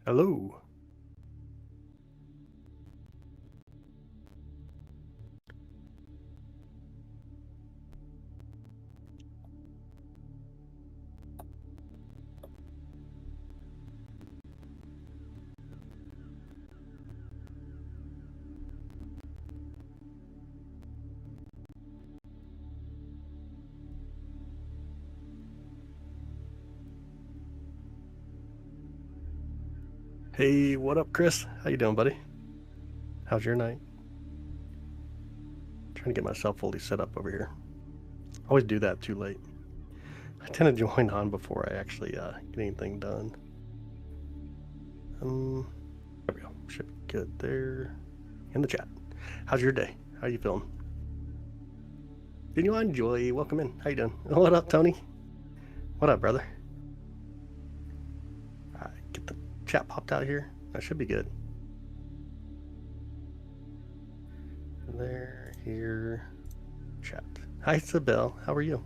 Hello. Hey, what up, Chris? How you doing, buddy? How's your night? Trying to get myself fully set up over here. I always do that too late. I tend to join on before I actually get anything done. There we go. Should be good there. In the chat. How's your day? How you feeling? Did you enjoy? Welcome in. How you doing? What up, Tony? What up, brother? All right, get the chat popped out here. That should be good. There, here, chat. Hi, Isabel. How are you?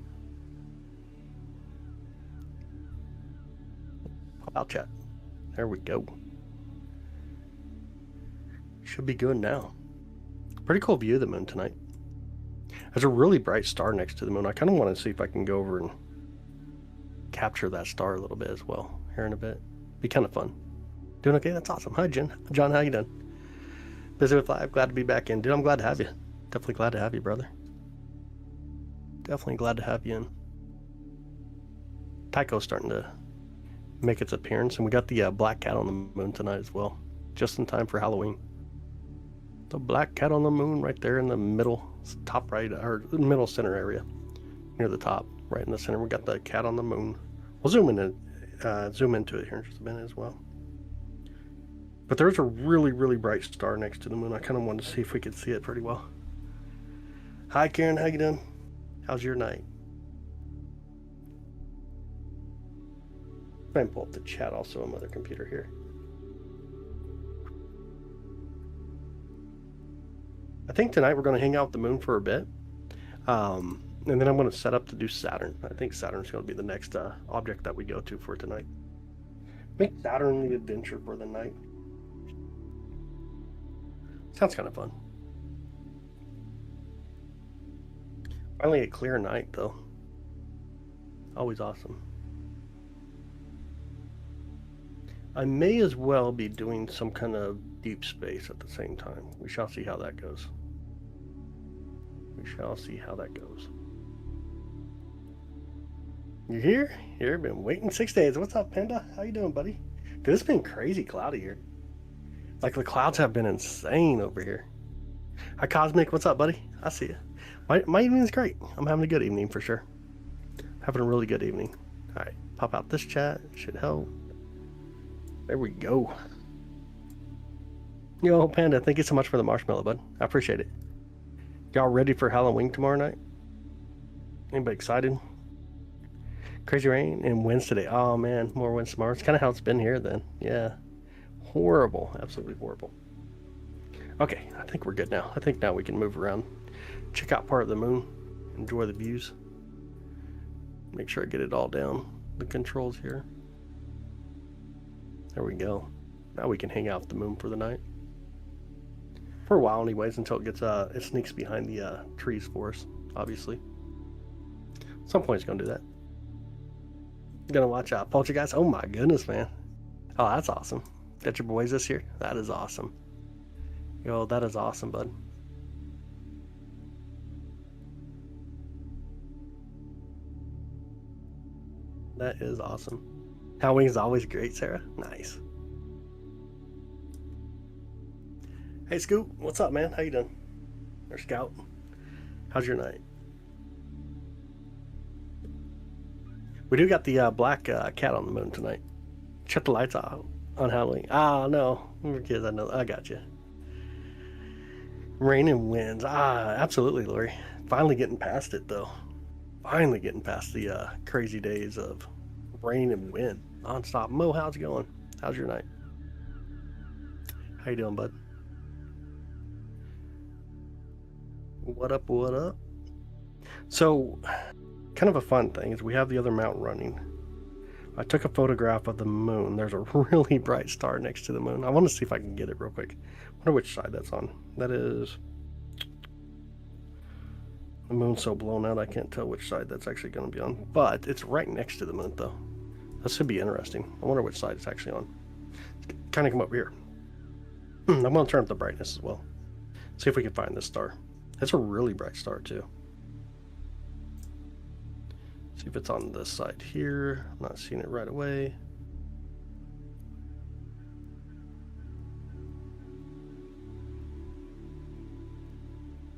Pop out chat. There we go. Should be good now. Pretty cool view of the moon tonight. There's a really bright star next to the moon. I kind of want to see if I can go over and capture that star a little bit as well here in a bit. Be kind of fun. Doing okay? That's awesome. Hi, Jen. John, how you doing? Busy with live. Glad to be back in. Dude, I'm glad to have you. Definitely glad to have you, brother. Definitely glad to have you in. Tycho's starting to make its appearance, and we got the black cat on the moon tonight as well, just in time for Halloween. The black cat on the moon right there in the middle, top right, or middle center area, near the top, right in the center. We got the cat on the moon. We'll zoom into it here in just a minute as well. But there's a really, really bright star next to the moon. I kind of wanted to see if we could see it pretty well. Hi, Karen. How you doing? How's your night? Try and pull up the chat also on my other computer here. I think tonight we're going to hang out with the moon for a bit. And then I'm going to set up to do Saturn. I think Saturn's going to be the next object that we go to for tonight. Make Saturn the adventure for the night. Sounds kind of fun. Finally a clear night, though. Always awesome. I may as well be doing some kind of deep space at the same time. We shall see how that goes. We shall see how that goes. You here? Here, been waiting 6 days. What's up, Panda? How you doing, buddy? Dude, it's been crazy cloudy here. Like, the clouds have been insane over here. Hi, Cosmic. What's up, buddy? I see you. My evening's great. I'm having a good evening for sure. Having a really good evening. All right, pop out this chat. Should help. There we go. Yo, Panda, thank you so much for the marshmallow, bud. I appreciate it. Y'all ready for Halloween tomorrow night? Anybody excited? Crazy rain and winds today. Oh man, more winds tomorrow. It's kind of how it's been here then. Yeah. Horrible. Absolutely horrible. Okay, I think we're good now. I think now we can move around. Check out part of the moon. Enjoy the views. Make sure I get it all down. The controls here. There we go. Now we can hang out with the moon for the night. For a while anyways, until it gets it sneaks behind the trees for us, obviously. At some point it's gonna do that. Gonna watch Poltergeist. Oh my goodness, man. Oh, that's awesome. Got your boys this year? That is awesome. Yo, that is awesome, bud. That is awesome. Halloween is always great, Sarah. Nice. Hey, Scoop. What's up, man? How you doing? Or Scout. How's your night? We do got the black cat on the moon tonight. Shut the lights off on Halloween. Oh, no. We're kids. I know. I got you. Rain and winds. Absolutely, Lori. Finally getting past it, though. Finally getting past the crazy days of rain and wind nonstop. Mo, how's it going? How's your night? How you doing, bud? What up, what up? So, kind of a fun thing is we have the other mount running. I took a photograph of the moon. There's a really bright star next to the moon. I want to see if I can get it real quick. I wonder which side that's on. That is... The moon's so blown out I can't tell which side that's actually going to be on. But it's right next to the moon, though. That should be interesting. I wonder which side it's actually on. Kind of come over here. I'm going to turn up the brightness as well. See if we can find this star. It's a really bright star, too. See if it's on this side here. I'm not seeing it right away.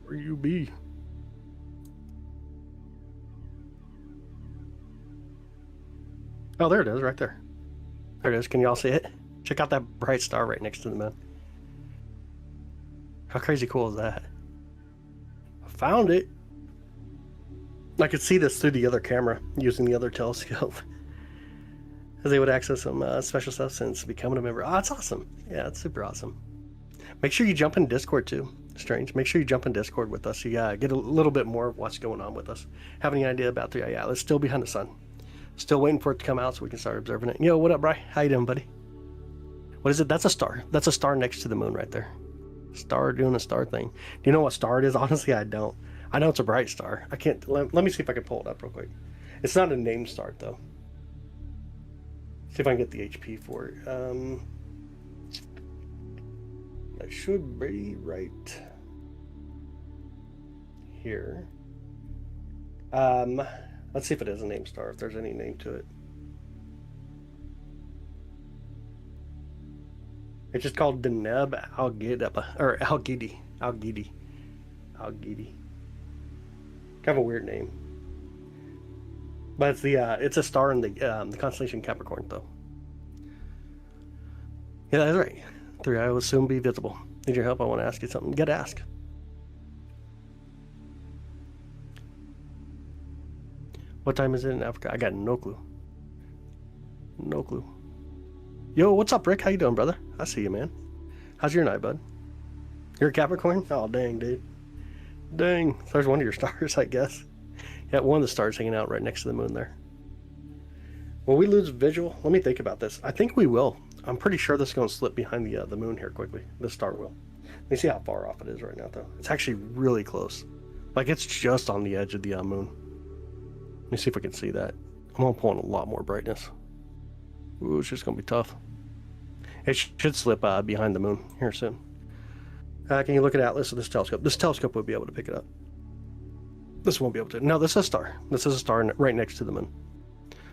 Where you be? Oh, there it is, right there. There it is. Can y'all see it? Check out that bright star right next to the moon. How crazy cool is that? I found it. I could see this through the other camera using the other telescope. Because they would access some special stuff since becoming a member. Oh, that's awesome. Yeah, it's super awesome. Make sure you jump in Discord too. Strange. Make sure you jump in Discord with us. You get a little bit more of what's going on with us. Have any idea about 3i Atlas? Still behind the sun. Still waiting for it to come out so we can start observing it. Yo, what up, Bri? How you doing, buddy? What is it? That's a star. That's a star next to the moon right there. Star doing a star thing. Do you know what star it is? Honestly, I don't. I know it's a bright star. I can't. Let me see if I can pull it up real quick. It's not a name star though. See if I can get the HP for it. That should be right here. Let's see if it is a name star. If there's any name to it. It's just called Deneb Al-Gidaba, or Al-Gidi. Al-Gidi. Al-Gidi. Kind of a weird name. But it's a star in the constellation Capricorn, though. Yeah, that's right. 3i will soon be visible. Need your help? I want to ask you something. You gotta ask. What time is it in Africa? I got no clue. No clue. Yo, what's up, Rick? How you doing, brother? I see you, man. How's your night, bud? You're a Capricorn? Oh, dang, dude. Dang. There's one of your stars, I guess. Yeah, one of the stars hanging out right next to the moon there. Will we lose visual? Let me think about this. I think we will. I'm pretty sure this is going to slip behind the moon here quickly. The star will. Let me see how far off it is right now, though. It's actually really close. Like, it's just on the edge of the moon. Let me see if we can see that. I'm going to pull in a lot more brightness. Ooh, it's just going to be tough. It should slip behind the moon here soon. Can you look at Atlas with this telescope? This telescope would be able to pick it up. This won't be able to. No, this is a star. This is a star right next to the moon.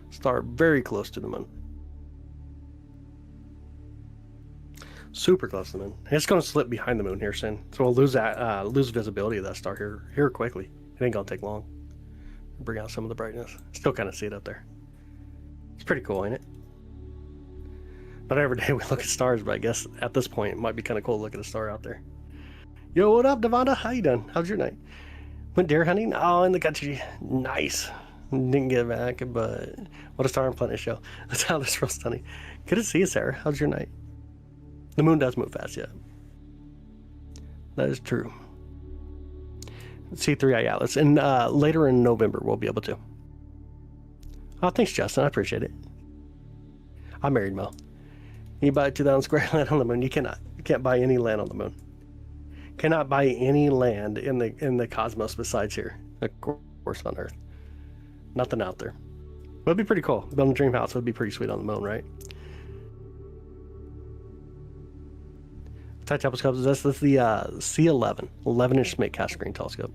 Star very close to the moon. Super close to the moon. It's going to slip behind the moon here soon. So we'll lose visibility of that star here quickly. It ain't going to take long. Bring out some of the brightness. Still kind of see it up there. It's pretty cool, ain't it? Not every day we look at stars, but I guess at this point it might be kind of cool to look at a star out there. Yo, what up, Devonta? How you doing? How's your night? Went deer hunting? Oh, in the country. Nice. Didn't get back, but what a star and planet show. That's how this roast honey. Good to see you, Sarah. How's your night? The moon does move fast, yeah. That is true. C3i Atlas. And later in November, we'll be able to. Oh, thanks, Justin. I appreciate it. I'm married, Mo. You buy 2,000 square land on the moon. You cannot. You can't buy any land on the moon. Cannot buy any land in the cosmos besides here. Of course, on Earth. Nothing out there. But it'd be pretty cool. Building a dream house would be pretty sweet on the moon, right? What type of telescope is this? This is the C11, 11-inch Schmidt cast screen telescope.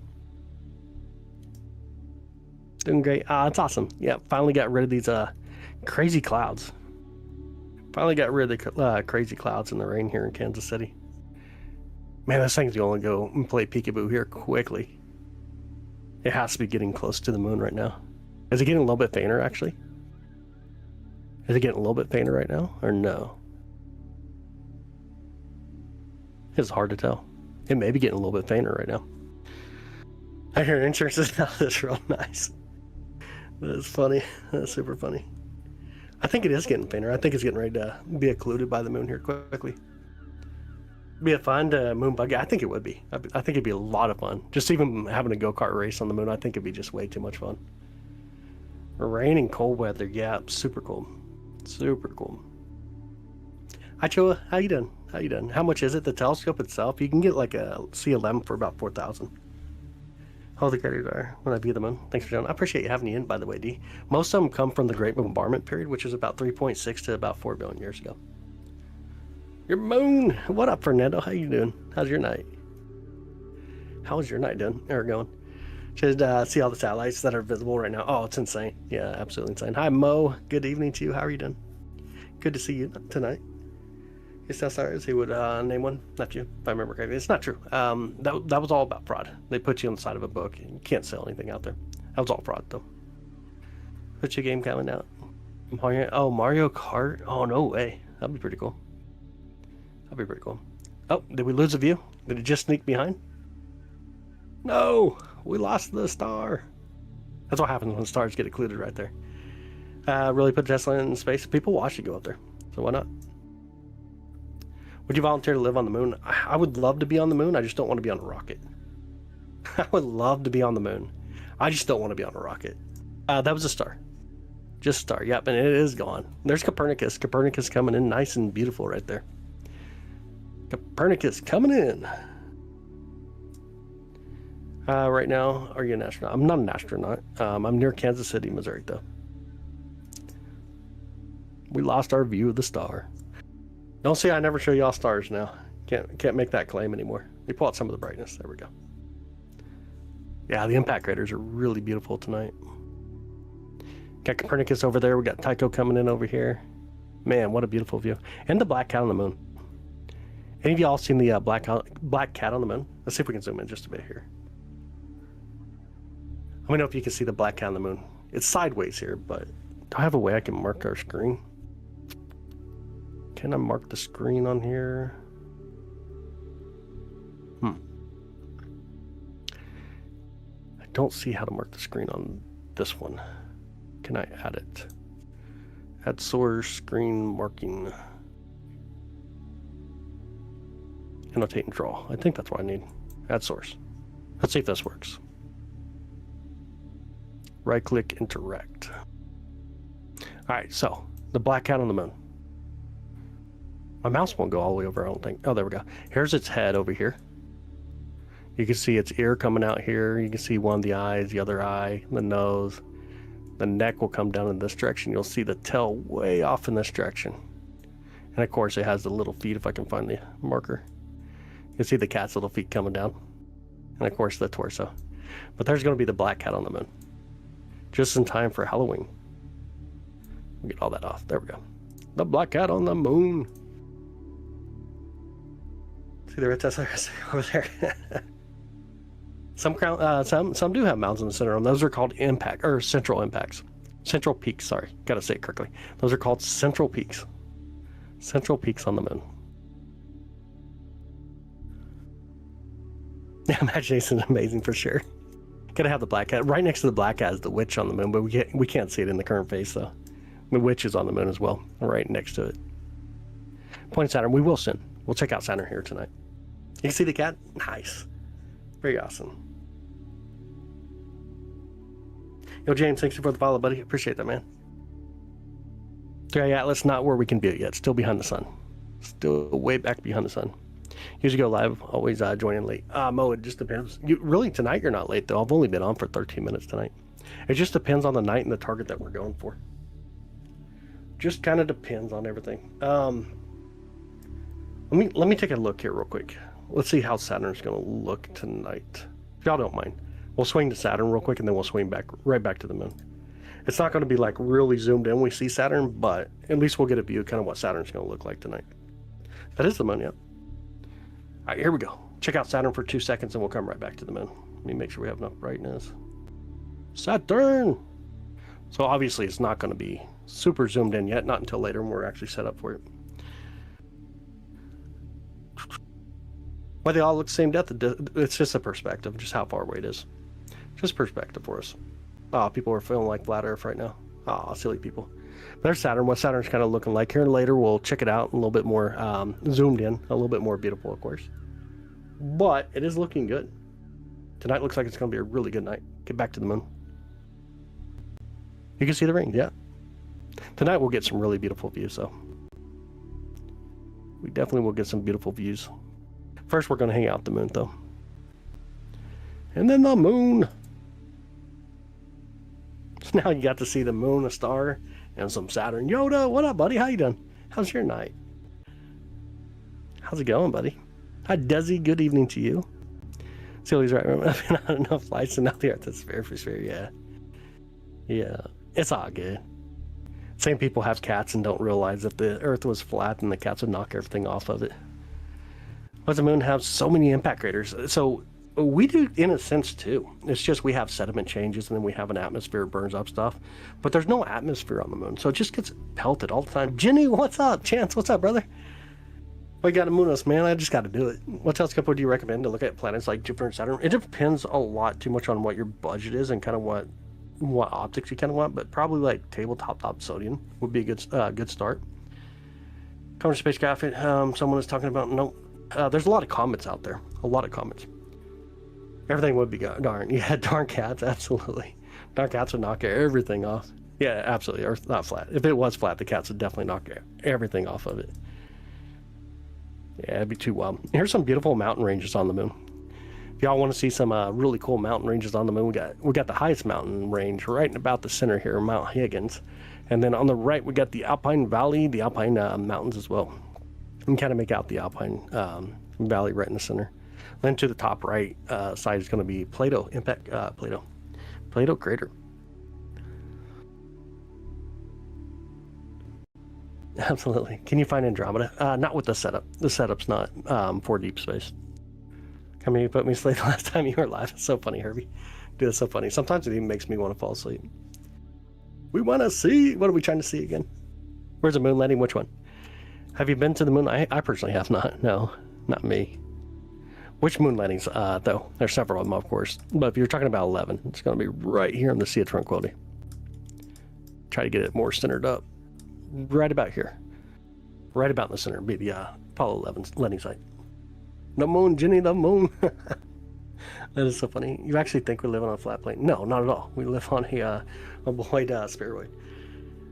Doing great. It's awesome. Yeah, finally got rid of these crazy clouds. Finally got rid of the crazy clouds in the rain here in Kansas City. Man, this thing's going to go and play peekaboo here quickly. It has to be getting close to the moon right now. Is it getting a little bit fainter, actually? Is it getting a little bit fainter right now, or no? It's hard to tell. It may be getting a little bit fainter right now. I hear insurance is now this real nice. That's funny. That's super funny. I think it is getting fainter. I think it's getting ready to be occluded by the moon here quickly. Be a fun moon buggy. I think it would be. I think it'd be a lot of fun. Just even having a go-kart race on the moon, I think it'd be just way too much fun. Rain and cold weather, yeah, super cold. Super cool. Hi, Chua. How you doing? How you doing? How much is it? The telescope itself? You can get like a C11 for about 4,000. How the craters are when I view the moon. Thanks for joining. I appreciate you having me in, by the way, D. Most of them come from the Great Bombardment period, which is about 3.6 to about 4 billion years ago. Your moon! What up, Fernando? How you doing? How's your night? How's your night doing? Or going? Just see all the satellites that are visible right now. Oh, it's insane. Yeah, absolutely insane. Hi, Mo. Good evening to you. How are you doing? Good to see you tonight. It's not sorry, he would name one. Not you, if I remember correctly. It's not true. That was all about fraud. They put you on the side of a book. You can't sell anything out there. That was all fraud, though. What's your game coming out? Mario Kart? Oh, no way. That'd be pretty cool. That'd be pretty cool. Oh, did we lose a view? Did it just sneak behind? No! We lost the star. That's what happens when stars get occluded right there. Really put Tesla in space. People watch you go up there. So why not? Would you volunteer to live on the moon? I would love to be on the moon. I just don't want to be on a rocket. I would love to be on the moon. I just don't want to be on a rocket. That was a star. Just a star. Yep, and it is gone. There's Copernicus. Copernicus coming in nice and beautiful right there. Copernicus coming in. Right now, are you an astronaut? I'm not an astronaut. I'm near Kansas City, Missouri, though. We lost our view of the star. Don't see, I never show y'all stars now. Can't make that claim anymore. They pull out some of the brightness. There we go. Yeah, the impact craters are really beautiful tonight. Got Copernicus over there. We got Tycho coming in over here. Man, what a beautiful view. And the black cat on the moon. Any of y'all seen the black cat on the moon? Let's see if we can zoom in just a bit here. Let me know if you can see the black cat on the moon. It's sideways here, but do I have a way I can mark our screen? Can I mark the screen on here? I don't see how to mark the screen on this one. Can I add it? Add source, screen marking. Annotate and draw. I think that's what I need. Add source. Let's see if this works. Right click, interact. All right, so the black cat on the moon. My mouse won't go all the way over, I don't think. Oh, there we go. Here's its head over here. You can see its ear coming out here. You can see one of the eyes, the other eye, the nose. The neck will come down in this direction. You'll see the tail way off in this direction. And of course, it has the little feet, if I can find the marker. You can see the cat's little feet coming down. And of course, the torso. But there's going to be the black cat on the moon. Just in time for Halloween. We'll get all that off. There we go. The black cat on the moon. See the red Tesla over there. Some do have mounds in the center of them. Those are called central impacts. Central peaks, sorry. Gotta say it correctly. Those are called central peaks. Central peaks on the moon. Yeah, imagination is amazing for sure. Gotta have the black cat. Right next to the black cat is the witch on the moon, but we can't see it in the current phase, though. The witch is on the moon as well, right next to it. Point of Saturn, we will soon. We'll check out Saturn here tonight. You can see the cat? Nice. Very awesome. Yo, James, thanks for the follow, buddy. Appreciate that, man. 3i Atlas, not where we can view it yet. Still behind the sun. Still way back behind the sun. Usually go live, always joining late. Mo, it just depends. Really, tonight you're not late, though. I've only been on for 13 minutes tonight. It just depends on the night and the target that we're going for. Just kind of depends on everything. Let me take a look here real quick. Let's see how Saturn's going to look tonight. If y'all don't mind, we'll swing to Saturn real quick, and then we'll swing right back to the moon. It's not going to be like really zoomed in when we see Saturn, but at least we'll get a view of kind of what Saturn's going to look like tonight. That is the moon, yep. All right, here we go. Check out Saturn for 2 seconds, and we'll come right back to the moon. Let me make sure we have enough brightness. Saturn! So obviously it's not going to be super zoomed in yet, not until later when we're actually set up for it. Why they all look the same depth? It's just a perspective, just how far away it is. Just perspective for us. People are feeling like flat Earth right now. Silly people. There's Saturn. What Saturn's kind of looking like. Here later, we'll check it out a little bit more zoomed in, a little bit more beautiful, of course. But it is looking good. Tonight looks like it's going to be a really good night. Get back to the moon. You can see the rings, yeah. Tonight we'll get some really beautiful views, though. We definitely will get some beautiful views. First, we're going to hang out the moon, though. And then the moon. So now you got to see the moon, a star, and some Saturn. Yoda, what up, buddy? How you doing? How's your night? How's it going, buddy? Hi, Desi. Good evening to you. Silly's right. Not enough flights to know the Earth is sphere. Yeah. Yeah. It's all good. Same people have cats and don't realize if the Earth was flat and the cats would knock everything off of it. Why does the moon have so many impact craters? So we do in a sense too. It's just we have sediment changes and then we have an atmosphere that burns up stuff. But there's no atmosphere on the moon. So it just gets pelted all the time. Jenny, what's up? Chance, what's up, brother? Well, you got to moon us, man. I just got to do it. What telescope would you recommend to look at planets like Jupiter and Saturn? It depends a lot too much on what your budget is and kind of what optics you kind of want, but probably like tabletop sodium would be a good start. Common spacecraft. Someone is talking about there's a lot of comets out there. A lot of comets. Everything would be darn. Yeah, darn cats. Absolutely. Darn cats would knock everything off. Yeah, absolutely. Earth not flat. If it was flat, the cats would definitely knock everything off of it. Yeah, it'd be too wild. Here's some beautiful mountain ranges on the moon. If y'all want to see some really cool mountain ranges on the moon, we got the highest mountain range right about the center here, Mount Higgins. And then on the right, we got the Alpine Valley, the Alpine Mountains as well. You can kind of make out the Alpine Valley right in the center. Then to the top right side is going to be Plato crater. Absolutely. Can you find Andromeda? Not with the setup. The setup's not for deep space. Come here, you put me to sleep the last time you were live. It's so funny, Herbie. Dude, it's so funny. Sometimes it even makes me want to fall asleep. We want to see. What are we trying to see again? Where's the moon landing? Which one? Have you been to the moon? I personally have not. No, not me. Which moon landings, though? There's several of them, of course. But if you're talking about 11, it's going to be right here in the Sea of Tranquility. Try to get it more centered up. Right about here. Right about in the center would be the Apollo 11 landing site. The moon, Jenny, the moon. That is so funny. You actually think we live on a flat plane? No, not at all. We live on a ovoid spheroid.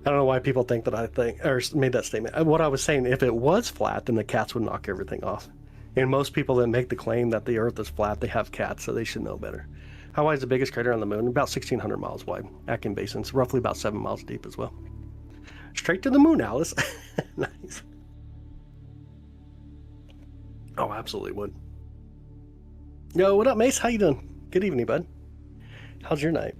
I don't know why people think that I think or made that statement. What I was saying, if it was flat, then the cats would knock everything off. And most people that make the claim that the Earth is flat, they have cats, so they should know better. How wide is the biggest crater on the moon? About 1,600 miles wide. Aitken Basin. It's roughly about 7 miles deep as well. Straight to the moon, Alice. Nice. Oh, absolutely would. Yo, what up, Mace? How you doing? Good evening, bud. How's your night?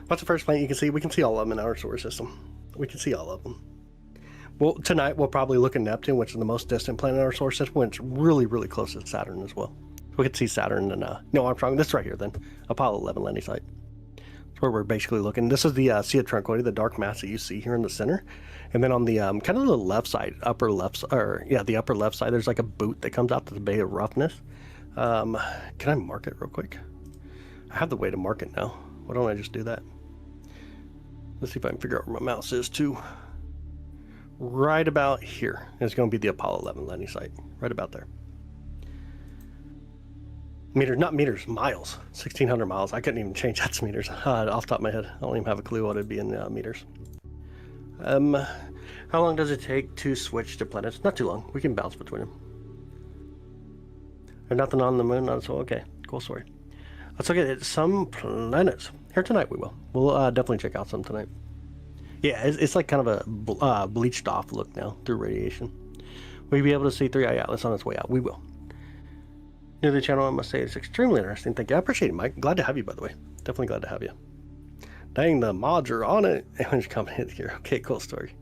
What's the first planet you can see? We can see all of them in our solar system. We can see all of them. Well, tonight we'll probably look at Neptune, which is the most distant planet in our solar system, when it's really, really close to Saturn as well. We can see Saturn and, no, Armstrong. This right here then. Apollo 11 landing site. That's where we're basically looking. This is the Sea of Tranquility, the dark mass that you see here in the center. And then on the kind of the left side, the upper left side, there's like a boot that comes out to the Bay of Roughness. Can I mark it real quick? I have the way to mark it now. Why don't I just do that? Let's see if I can figure out where my mouse is too. Right about here. It's going to be the Apollo 11 landing site. Right about there. Meters, not meters, miles. 1,600 miles. I couldn't even change that to meters off the top of my head. I don't even have a clue what it'd be in meters. How long does it take to switch to planets? Not too long. We can bounce between them. There's nothing on the moon, not so. Okay, cool story. Let's look at some planets. Here tonight we will. We'll definitely check out some tonight. Yeah, it's like kind of a bleached off look now through radiation. Will you be able to see 3i Atlas on its way out? We will. New to the channel, I must say it's extremely interesting. Thank you. I appreciate it, Mike. Glad to have you, by the way. Definitely glad to have you. Dang, the mods are on it. Everyone's coming in here. Okay, cool story.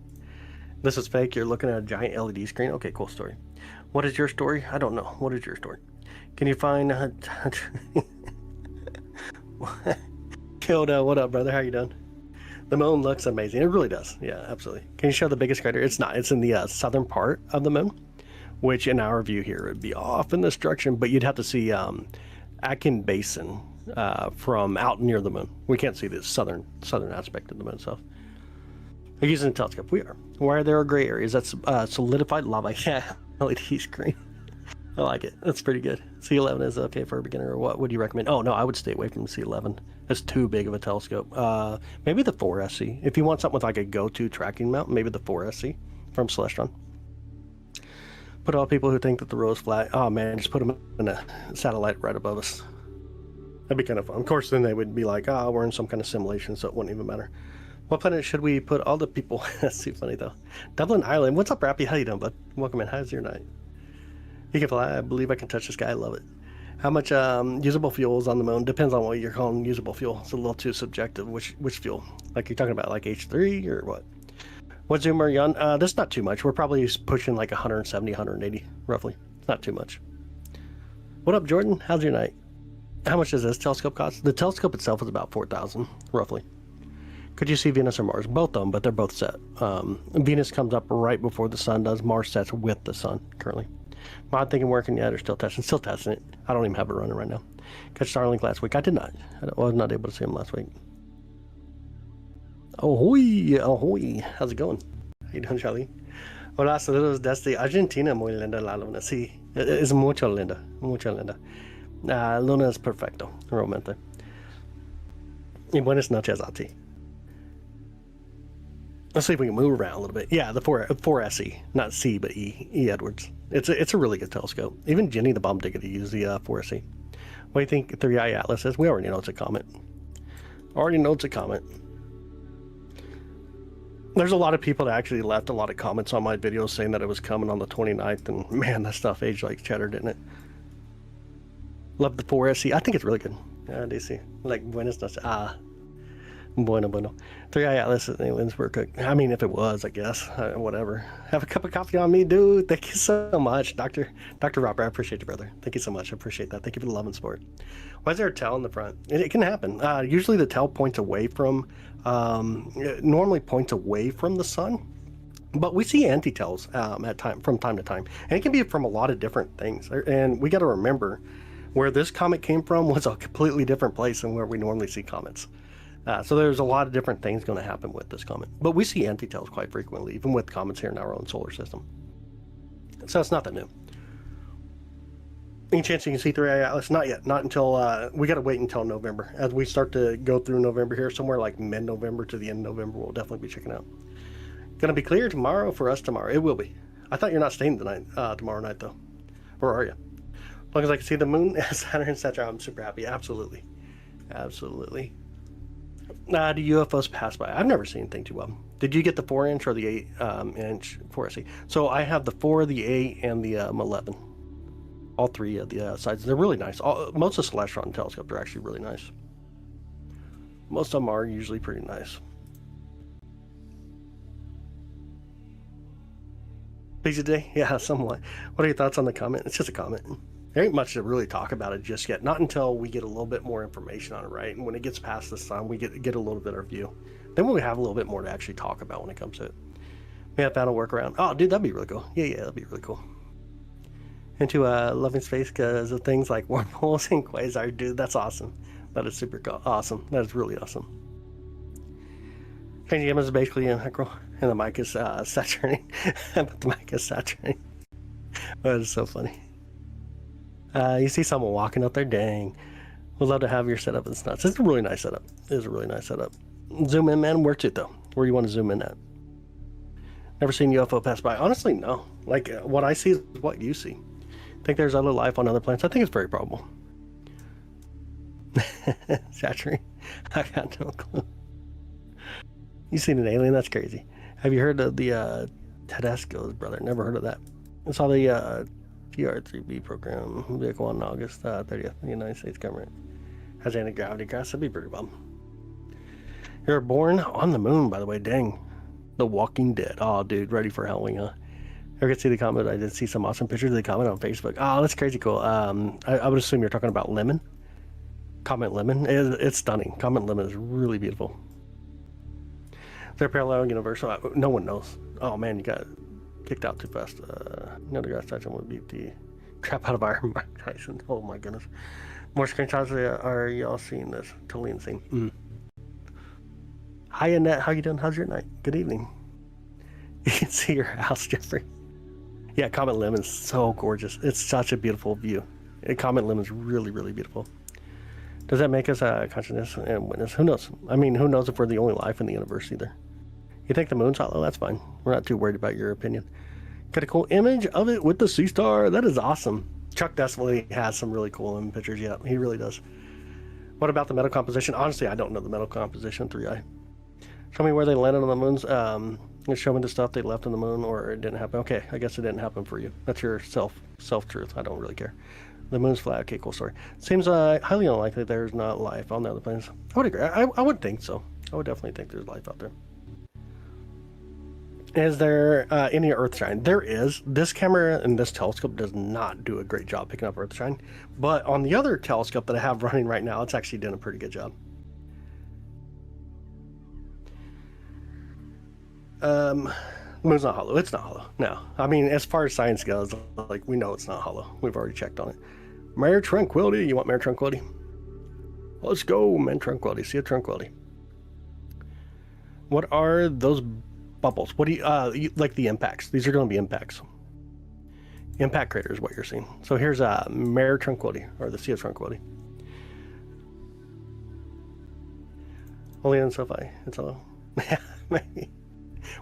This is fake. You're looking at a giant LED screen. Okay, cool story. What is your story? I don't know. What is your story? Can you find... Kyoto, what up, brother? How you doing? The moon looks amazing. It really does. Yeah, absolutely. Can you show the biggest crater? It's not. It's in the southern part of the moon, which in our view here would be off in this direction, but you'd have to see Aitken Basin from out near the moon. We can't see the southern aspect of the moon itself. We're using a telescope. We are. Why are there gray areas? That's solidified lava. Yeah, LED screen. I like it. That's pretty good. C11 is okay for a beginner, or what would you recommend? Oh, no, I would stay away from C11. It's too big of a telescope. Maybe the 4SC. If you want something with like a go-to tracking mount, maybe the 4SC from Celestron. Put all people who think that the row is flat. Oh man, just put them in a satellite right above us. That'd be kind of fun. Of course, then they would be like, oh, we're in some kind of simulation, so it wouldn't even matter. What planet should we put all the people? That's too funny though. Dublin Island. What's up, Rappy? How you doing, bud? Welcome in. How's your night? You can fly. I believe I can touch the sky. I love it. How much usable fuel is on the moon? Depends on what you're calling usable fuel. It's a little too subjective. Which fuel? Like you're talking about like H3 or what? What zoom are you on? That's not too much. We're probably pushing like 170, 180 roughly. It's not too much. What up, Jordan? How's your night? How much does this telescope cost? The telescope itself is about 4,000 roughly. Could you see Venus or Mars? Both of them, but they're both set. Venus comes up right before the sun does. Mars sets with the sun currently. Mod thinking working yet or still testing? Still testing it. I don't even have it running right now. Catch Starlink last week. I did not. I was not able to see him last week. Ahoy, ahoy. How's it going? How you doing, Charlie? Hola, saludos desde Argentina. Muy linda la luna. Sí, es mucho linda. Mucho linda. Luna es perfecto, realmente. Y buenas noches a ti. Let's see if we can move around a little bit. Yeah, the 4SE, not C, but E Edwards. It's a really good telescope. Even Jenny the Bomb Digger used the 4SE. What do you think 3i Atlas is? We already know it's a comet. Already know it's a comet. There's a lot of people that actually left a lot of comments on my videos saying that it was coming on the 29th, and man, that stuff aged like cheddar, didn't it? Love the 4SE. I think it's really good. DC. Like, buenas noches. Bueno. 3i Atlas and aliens were cooked. I mean, if it was, I guess. Whatever. Have a cup of coffee on me, dude. Thank you so much, Dr. Robert. I appreciate you, brother. Thank you so much. I appreciate that. Thank you for the love and support. Why is there a tail in the front? It can happen. Usually the tail points away from, normally points away from the sun. But we see anti-tails from time to time. And it can be from a lot of different things. And we got to remember, where this comet came from was a completely different place than where we normally see comets. So there's a lot of different things going to happen with this comet. But we see anti-tails quite frequently, even with comets here in our own solar system. So it's not that new. Any chance you can see 3i Atlas? Not yet. Not until, we got to wait until November. As we start to go through November here, somewhere like mid-November to the end of November, we'll definitely be checking out. Going to be clear tomorrow for us tomorrow. It will be. I thought you're not staying tonight, tomorrow night, though. Or are you? As long as I can see the moon, Saturn, etc., I'm super happy. Absolutely. Absolutely. Do UFOs pass by? I've never seen anything too well. Did you get the 4-inch or the 8-inch 4SE? So I have the 4, the 8, and the 11. All three of the sides. They're really nice. Most of the Celestron telescopes are actually really nice. Most of them are usually pretty nice. Busy day? Yeah, somewhat. What are your thoughts on the comment? It's just a comment. There ain't much to really talk about it just yet. Not until we get a little bit more information on it, right? And when it gets past the sun, we get a little bit of view. Then we have a little bit more to actually talk about when it comes to it. We have found a workaround. Oh, dude, that'd be really cool. Yeah, that'd be really cool. Into loving space because of things like wormholes and quasar. Dude, that's awesome. That is super cool. Awesome. That is really awesome. KGM is basically a macro, and the mic is saturating. But the mic is saturating. That is so funny. You see someone walking up there, dang. Would love to have your setup. It's nuts. It's a really nice setup. It is a really nice setup. Zoom in, man. Where to, though? Where do you want to zoom in at? Never seen UFO pass by. Honestly, no. Like, what I see is what you see. Think there's other life on other planets? I think it's very probable. Saturating? I got no clue. You seen an alien? That's crazy. Have you heard of the Tedesco's brother? Never heard of that. I saw the TR-3B program vehicle on August 30th. The United States government has anti-gravity crash. That'd be pretty bum. You were born on the moon, by the way. Dang. The Walking Dead. Oh, dude. Ready for Halloween, huh? Ever get to see the comment? I did see some awesome pictures of the comment on Facebook. Oh, that's crazy cool. I would assume you're talking about Lemon. Comet Lemon. It's stunning. Comet Lemon is really beautiful. Is there a parallel universal? No one knows. Oh, man, you got kicked out too fast. Another guy's touching would beat the crap out of Iron Mike Tyson. Oh, my goodness. More screenshots. Are y'all seeing this? Totally insane. Hi, Annette. How you doing? How's your night? Good evening. You can see your house, Jeffrey. Yeah, Comet Lemon's so gorgeous. It's such a beautiful view. Comet Lemon's really, really beautiful. Does that make us a consciousness and witness? Who knows? I mean, who knows if we're the only life in the universe either? You think the moon's hollow? That's fine. We're not too worried about your opinion. Got a cool image of it with the sea star. That is awesome. Chuck definitely has some really cool pictures. Yeah, he really does. What about the metal composition? Honestly, I don't know the metal composition 3i. Show me where they landed on the moons. Show me the stuff they left on the moon, or it didn't happen. Okay, I guess it didn't happen for you. That's your self truth. I don't really care. The moon's flat. Okay, cool story. Seems highly unlikely there's not life on the other planets. I would agree. I would think so. I would definitely think there's life out there. Is there any Earthshine? There is. This camera and this telescope does not do a great job picking up Earthshine, but on the other telescope that I have running right now, it's actually doing a pretty good job. The moon's not hollow. It's not hollow. No. I mean, as far as science goes, like, we know it's not hollow. We've already checked on it. Mare Tranquility. You want Mare Tranquility? Let's go, man. Tranquility. See a Tranquility. What are those bubbles? What do you like the impacts? These are going to be impacts. Impact crater is what you're seeing. So here's Mare Tranquility, or the Sea of Tranquility. Only on SoFi. It's all. Maybe.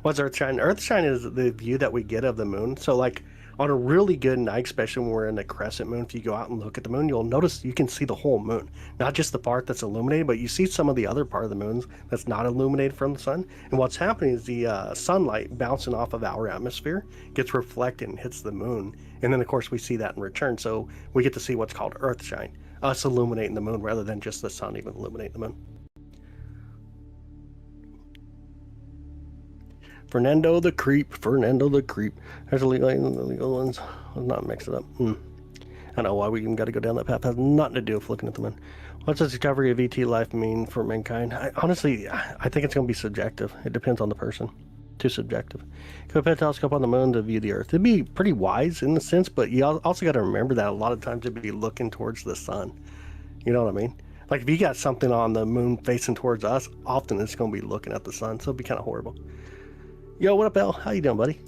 What's Earthshine? Earthshine is the view that we get of the moon. So like on a really good night, especially when we're in the crescent moon, if you go out and look at the moon, you'll notice you can see the whole moon. Not just the part that's illuminated, but you see some of the other part of the moons that's not illuminated from the sun. And what's happening is the sunlight bouncing off of our atmosphere gets reflected and hits the moon. And then of course we see that in return. So we get to see what's called Earthshine, us illuminating the moon rather than just the sun even illuminating the moon. Fernando the Creep. There's the legal ones. Let's not mix it up. I don't know why we even got to go down that path. It has nothing to do with looking at the moon. What's the discovery of ET life mean for mankind? Honestly, I think it's going to be subjective. It depends on the person. Too subjective. Could put a telescope on the moon to view the Earth. It'd be pretty wise in a sense, but you also got to remember that a lot of times it'd be looking towards the sun. You know what I mean? Like if you got something on the moon facing towards us, often it's going to be looking at the sun, so it'd be kind of horrible. Yo, what up, Al? How you doing, buddy?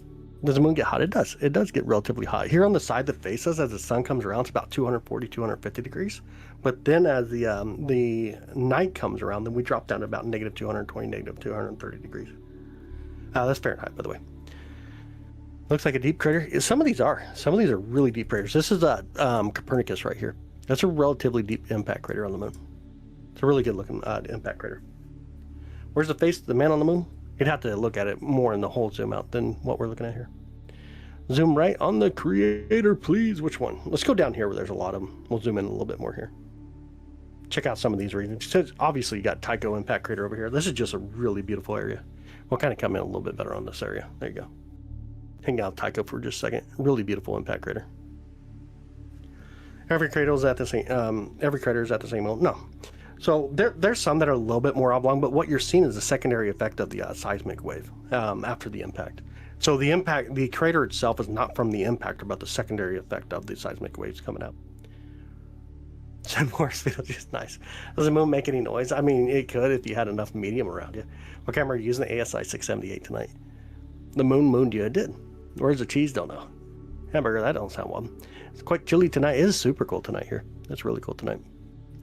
Does the moon get hot? It does. It does get relatively hot. Here on the side that faces, as the sun comes around, it's about 240, 250 degrees. But then as the night comes around, then we drop down to about negative 220, negative 230 degrees. That's Fahrenheit, by the way. Looks like a deep crater. Some of these are really deep craters. This is Copernicus right here. That's a relatively deep impact crater on the moon. It's a really good looking impact crater. Where's the face of the man on the moon? You'd have to look at it more in the whole zoom out than what we're looking at here. Zoom right on the creator, please. Which one? Let's go down here where there's a lot of them. We'll zoom in a little bit more here. Check out some of these regions. So obviously, you got Tycho impact crater over here. This is just a really beautiful area. We'll kind of come in a little bit better on this area. There you go. Hang out with Tycho for just a second. Really beautiful impact crater. Every crater is at the same. Every crater is at the same level. No. So there's some that are a little bit more oblong, but what you're seeing is a secondary effect of the seismic wave after the impact. So the crater itself is not from the impact, but the secondary effect of the seismic waves coming out. Send more speed, just nice. Does the moon make any noise? I mean, it could if you had enough medium around you. What camera are you using? The ASI 678 tonight. The moon mooned you. It did. Where's the cheese? Don't know. Hamburger, that don't sound well. It's quite chilly tonight. It is super cool tonight here. That's really cool tonight.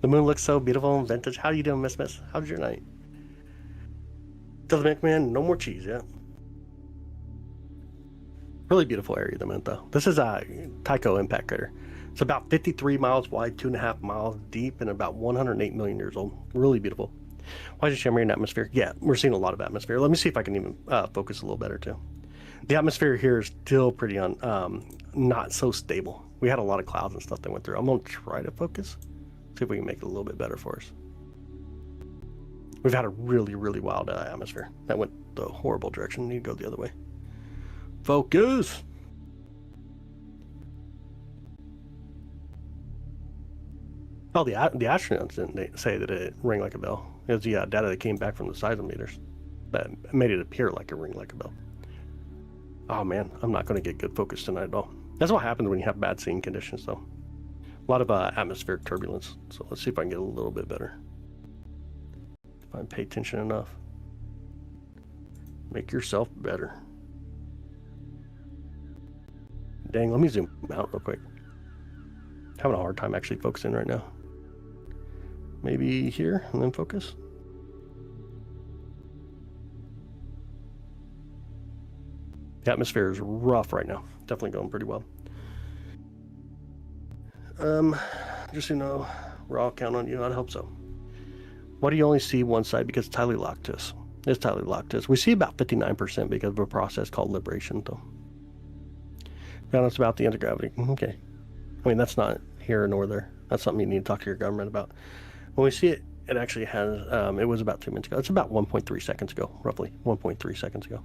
The moon looks so beautiful and vintage. How you doing, Miss? How's your night? Tell the McMahon, no more cheese, yeah. Really beautiful area, the moon, though. This is a Tycho impact crater. It's about 53 miles wide, 2.5 miles deep, and about 108 million years old. Really beautiful. Why is it shimmering atmosphere? Yeah, we're seeing a lot of atmosphere. Let me see if I can even focus a little better, too. The atmosphere here is still pretty not so stable. We had a lot of clouds and stuff that went through. I'm going to try to focus. See if we can make it a little bit better for us. We've had a really, really wild atmosphere. That went the horrible direction. We need to go the other way. Focus! Oh, the astronauts didn't say that it rang like a bell. It was the data that came back from the seismometers that made it appear like it rang like a bell. Oh man, I'm not going to get good focus tonight at all. That's what happens when you have bad seeing conditions, though. A lot of atmospheric turbulence. So let's see if I can get a little bit better. If I pay attention enough. Make yourself better. Dang, let me zoom out real quick. Having a hard time actually focusing right now. Maybe here and then focus. The atmosphere is rough right now. Definitely going pretty well. Just so you know, we're all counting on you. I'd hope so. Why do you only see one side? Because it's tightly locked to us. It's tightly locked to us. We see about 59% because of a process called liberation, though. Found us about the anti-gravity. Okay. I mean, that's not here nor there. That's something you need to talk to your government about. When we see it, it actually has, it was about 2 minutes ago. It's about 1.3 seconds ago, roughly 1.3 seconds ago.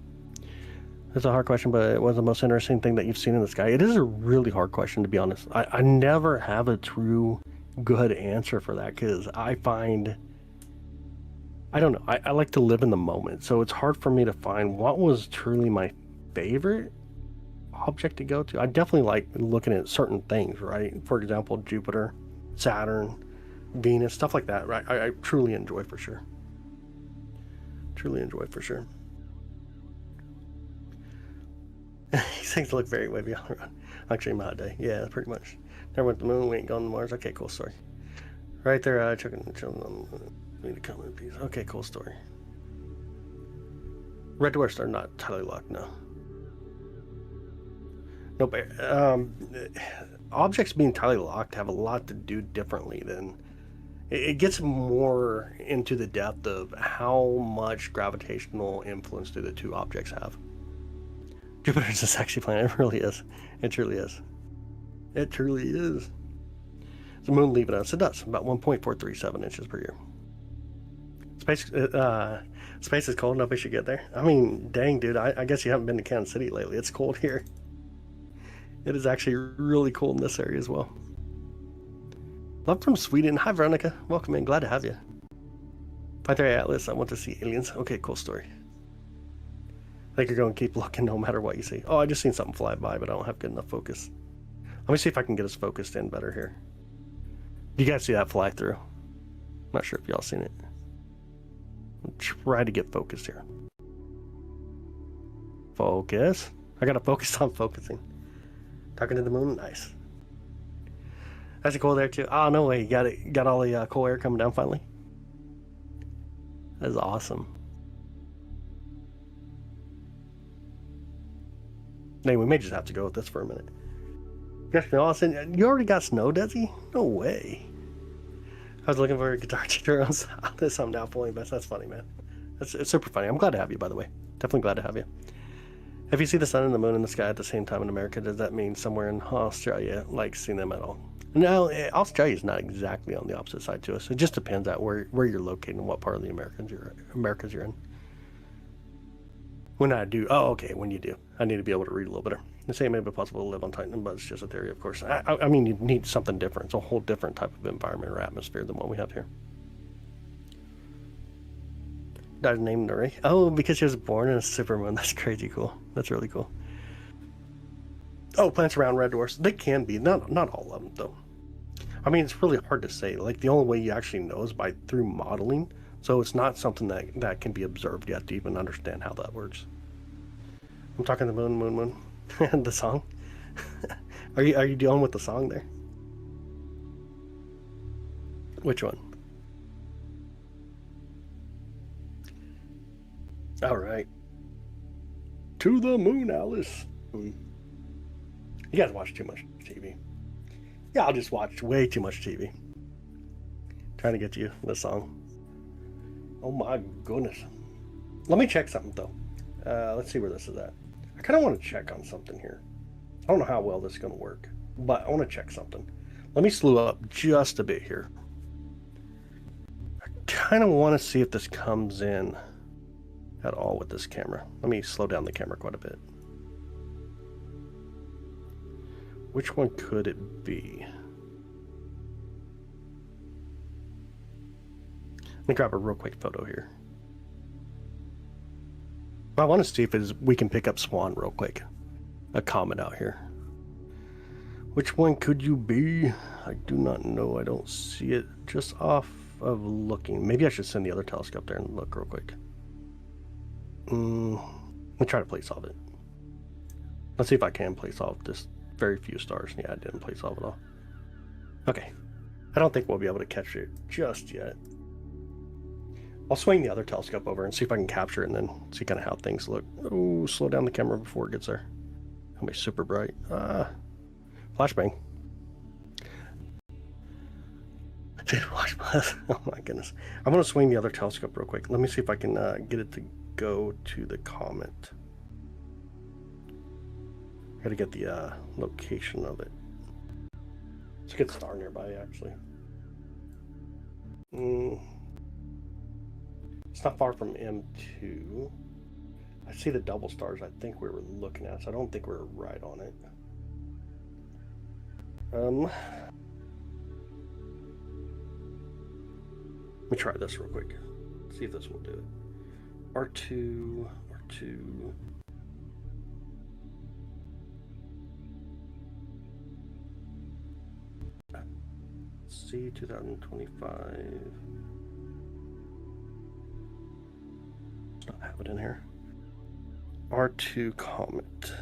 It's a hard question, but it was the most interesting thing that you've seen in the sky. It is a really hard question, to be honest. I never have a true good answer for that because I find, I don't know, I like to live in the moment. So it's hard for me to find what was truly my favorite object to go to. I definitely like looking at certain things, right? For example, Jupiter, Saturn, Venus, stuff like that, right? I truly enjoy for sure. Truly enjoy for sure. These things look very wavy all around. Actually, my day. Yeah, pretty much. Never went to the moon, we ain't gone to Mars. Okay, cool story. Right there, children need to come in peace. Okay, cool story. Red dwarfs are not totally locked, no. Nope. Objects being entirely locked have a lot to do differently than. It gets more into the depth of how much gravitational influence do the two objects have. Jupiter's a sexy planet. It really is. It truly is. It truly is. The moon leaving us. It does. About 1.437 inches per year. Space is cold enough we should get there. I mean, dang, dude. I guess you haven't been to Kansas City lately. It's cold here. It is actually really cold in this area as well. Love from Sweden. Hi, Veronica. Welcome in. Glad to have you. 53 Atlas. I want to see aliens. Okay, cool story. I think you're going to keep looking no matter what you see. Oh, I just seen something fly by, but I don't have good enough focus. Let me see if I can get us focused in better here. You guys see that fly through? Not sure if y'all seen it. I'll try to get focused here. Focus. I got to focus on focusing. Talking to the moon. Nice. That's a cool there too. Oh, no way. You got it. Got all the cool air coming down finally. That is awesome. Hey, we may just have to go with this for a minute. Austin, you already got snow, Desi? No way. I was looking for a guitar teacher on this. I'm now pulling best. That's funny, man. It's super funny. I'm glad to have you, by the way. Definitely glad to have you. If you see the sun and the moon in the sky at the same time in America, does that mean somewhere in Australia likes seeing them at all? No, Australia is not exactly on the opposite side to us. It just depends on where you're located and what part of the Americas you're in. When you do. I need to be able to read a little better. The same may be possible to live on Titan, but it's just a theory, of course. I mean, you need something different. It's a whole different type of environment or atmosphere than what we have here. Died named Nuri. Oh, because she was born in a supermoon. That's crazy cool. That's really cool. Oh, planets around red dwarfs. They can be. Not all of them, though. I mean, it's really hard to say. Like, the only way you actually know is through modeling. So it's not something that can be observed yet to even understand how that works. I'm talking the moon. And the song. Are you dealing with the song there? Which one? All right. To the moon, Alice. You guys watch too much TV. Yeah, I'll just watch way too much TV. Trying to get you the song. Oh my goodness. Let me check something though. Let's see where this is at. I kind of want to check on something here. I don't know how well this is going to work, but I want to check something. Let me slew up just a bit here. I kind of want to see if this comes in at all with this camera. Let me slow down the camera quite a bit. Which one could it be? Let me grab a real quick photo here. I want to see if we can pick up Swan real quick. A comet out here. Which one could you be? I do not know. I don't see it just off of looking. Maybe I should send the other telescope there and look real quick. Let me try to place solve it. Let's see if I can place solve this very few stars. Yeah, I didn't place solve at all. Okay. I don't think we'll be able to catch it just yet. I'll swing the other telescope over and see if I can capture it and then see kind of how things look. Oh, slow down the camera before it gets there. It'll be super bright. Flashbang. I did watch my... Oh my goodness. I'm going to swing the other telescope real quick. Let me see if I can get it to go to the comet. I gotta get the location of it. It's a good star nearby, actually. It's not far from M2. I see the double stars I think we were looking at, so I don't think we're right on it. Let me try this real quick. See if this will do it. R2. C 2025. Let's not have it in here. R2 Comet.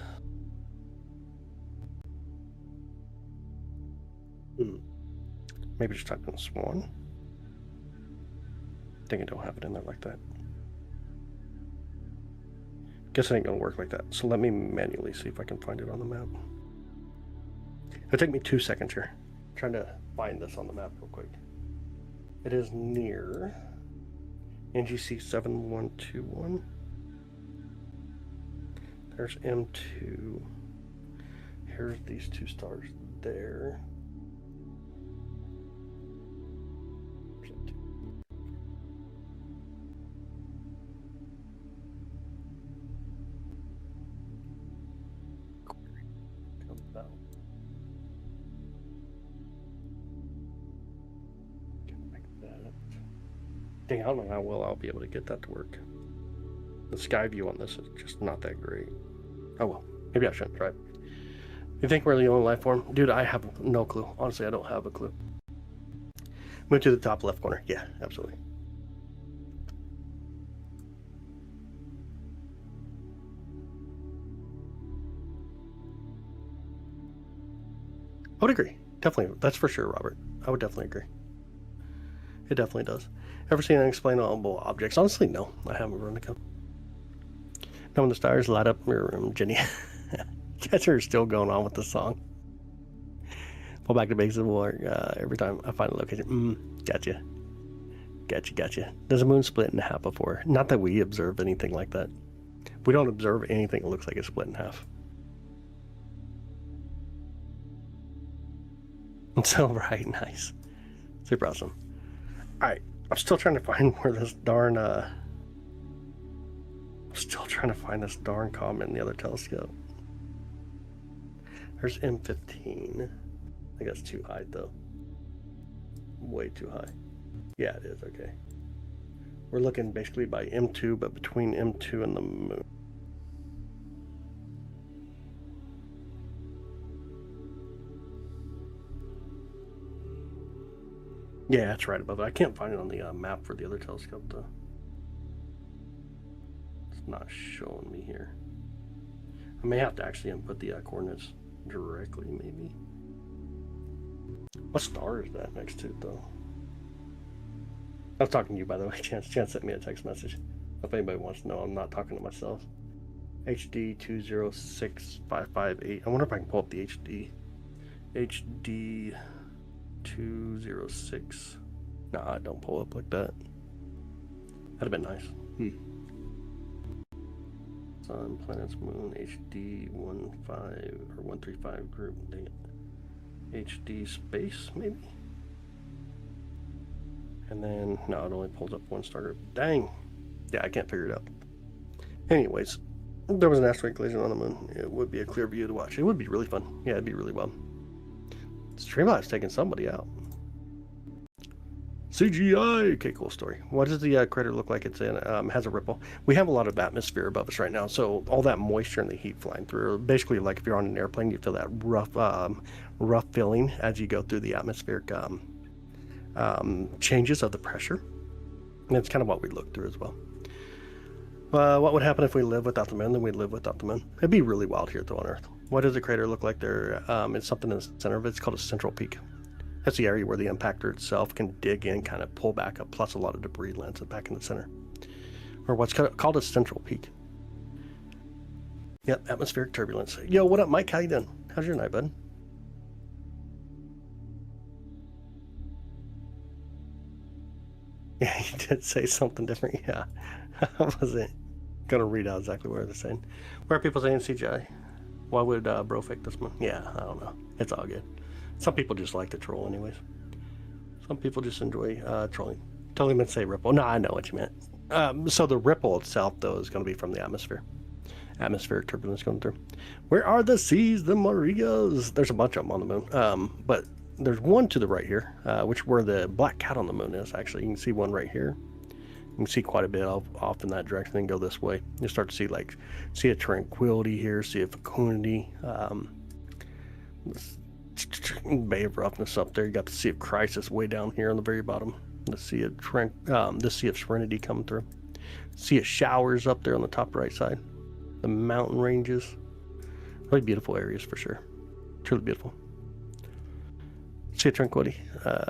Maybe just type in Swan. I think I don't have it in there like that. Guess it ain't gonna work like that. So let me manually see if I can find it on the map. It'll take me 2 seconds here. I'm trying to find this on the map real quick. It is near NGC 7121. There's M2. Here's these two stars there. Dang, I don't know how well I'll be able to get that to work. The sky view on this is just not that great. Oh well, maybe I shouldn't try it. You think we're the only life form? Dude, I have no clue. Honestly, I don't have a clue. Move to the top left corner. Yeah, absolutely. I would agree. Definitely. That's for sure, Robert. I would definitely agree. It definitely does. Ever seen unexplainable objects? Honestly, no. I haven't run into them. Now when the stars light up your room, Jenny. Guys are still going on with the song. Fall back to basic work every time I find a location. Gotcha. Gotcha. Does the moon split in half before? Not that we observe anything like that. We don't observe anything that looks like it's split in half. So, right, nice. Super awesome. Alright, I'm still trying to find where this darn, I'm still trying to find this darn comet in the other telescope. There's M15. I think that's too high, though. Way too high. Yeah, it is, okay. We're looking basically by M2, but between M2 and the moon. Yeah, that's right above it. I can't find it on the map for the other telescope, though. It's not showing me here. I may have to actually input the coordinates directly, maybe. What star is that next to it, though? I was talking to you, by the way. Chance sent me a text message. If anybody wants to know, I'm not talking to myself. HD 206558. I wonder if I can pull up the HD. HD 206. Nah, don't pull up like that. That'd have been nice. Sun, planets, moon, HD 15 or 135 group. Dang it. HD space, maybe? And then, no, it only pulls up one star group. Dang. Yeah, I can't figure it out. Anyways, if there was an asteroid collision on the moon, it would be a clear view to watch. It would be really fun. Yeah, it'd be really well. Streamlabs taking somebody out. CGI. Okay, cool story. What does the crater look like? It's in has a ripple. We have a lot of atmosphere above us right now, so all that moisture and the heat flying through. Basically, like if you're on an airplane, you feel that rough feeling as you go through the atmospheric changes of the pressure. And it's kind of what we look through as well. What would happen if we live without the moon? Then we'd live without the moon. It'd be really wild here though on Earth. What does the crater look like there? It's something in the center of it. It's called a central peak. That's the area where the impactor itself can dig in, kind of pull back up, plus a lot of debris lands it back in the center. Or what's called a central peak. Yep, atmospheric turbulence. Yo, what up, Mike? How you doing? How's your night, bud? Yeah, you did say something different. Yeah, I wasn't gonna read out exactly what they're saying. Where are people saying CGI? Why would bro fake this one? Yeah, I don't know. It's all good. Some people just like to troll, anyways. Some people just enjoy trolling. Totally meant to say ripple. No, I know what you meant. So the ripple itself, though, is going to be from the atmosphere. Atmospheric turbulence going through. Where are the seas, the Marias? There's a bunch of them on the moon. But there's one to the right here, which where the black cat on the moon is, actually. You can see one right here. You can see quite a bit off in that direction, then go this way. You start to see, like, Sea of Tranquility here, Sea of Fecundity, Bay of Roughness up there. You got the Sea of Crisis way down here on the very bottom. The Sea of Serenity coming through. Sea of Showers up there on the top right side. The mountain ranges. Really beautiful areas for sure. Truly beautiful. Sea of Tranquility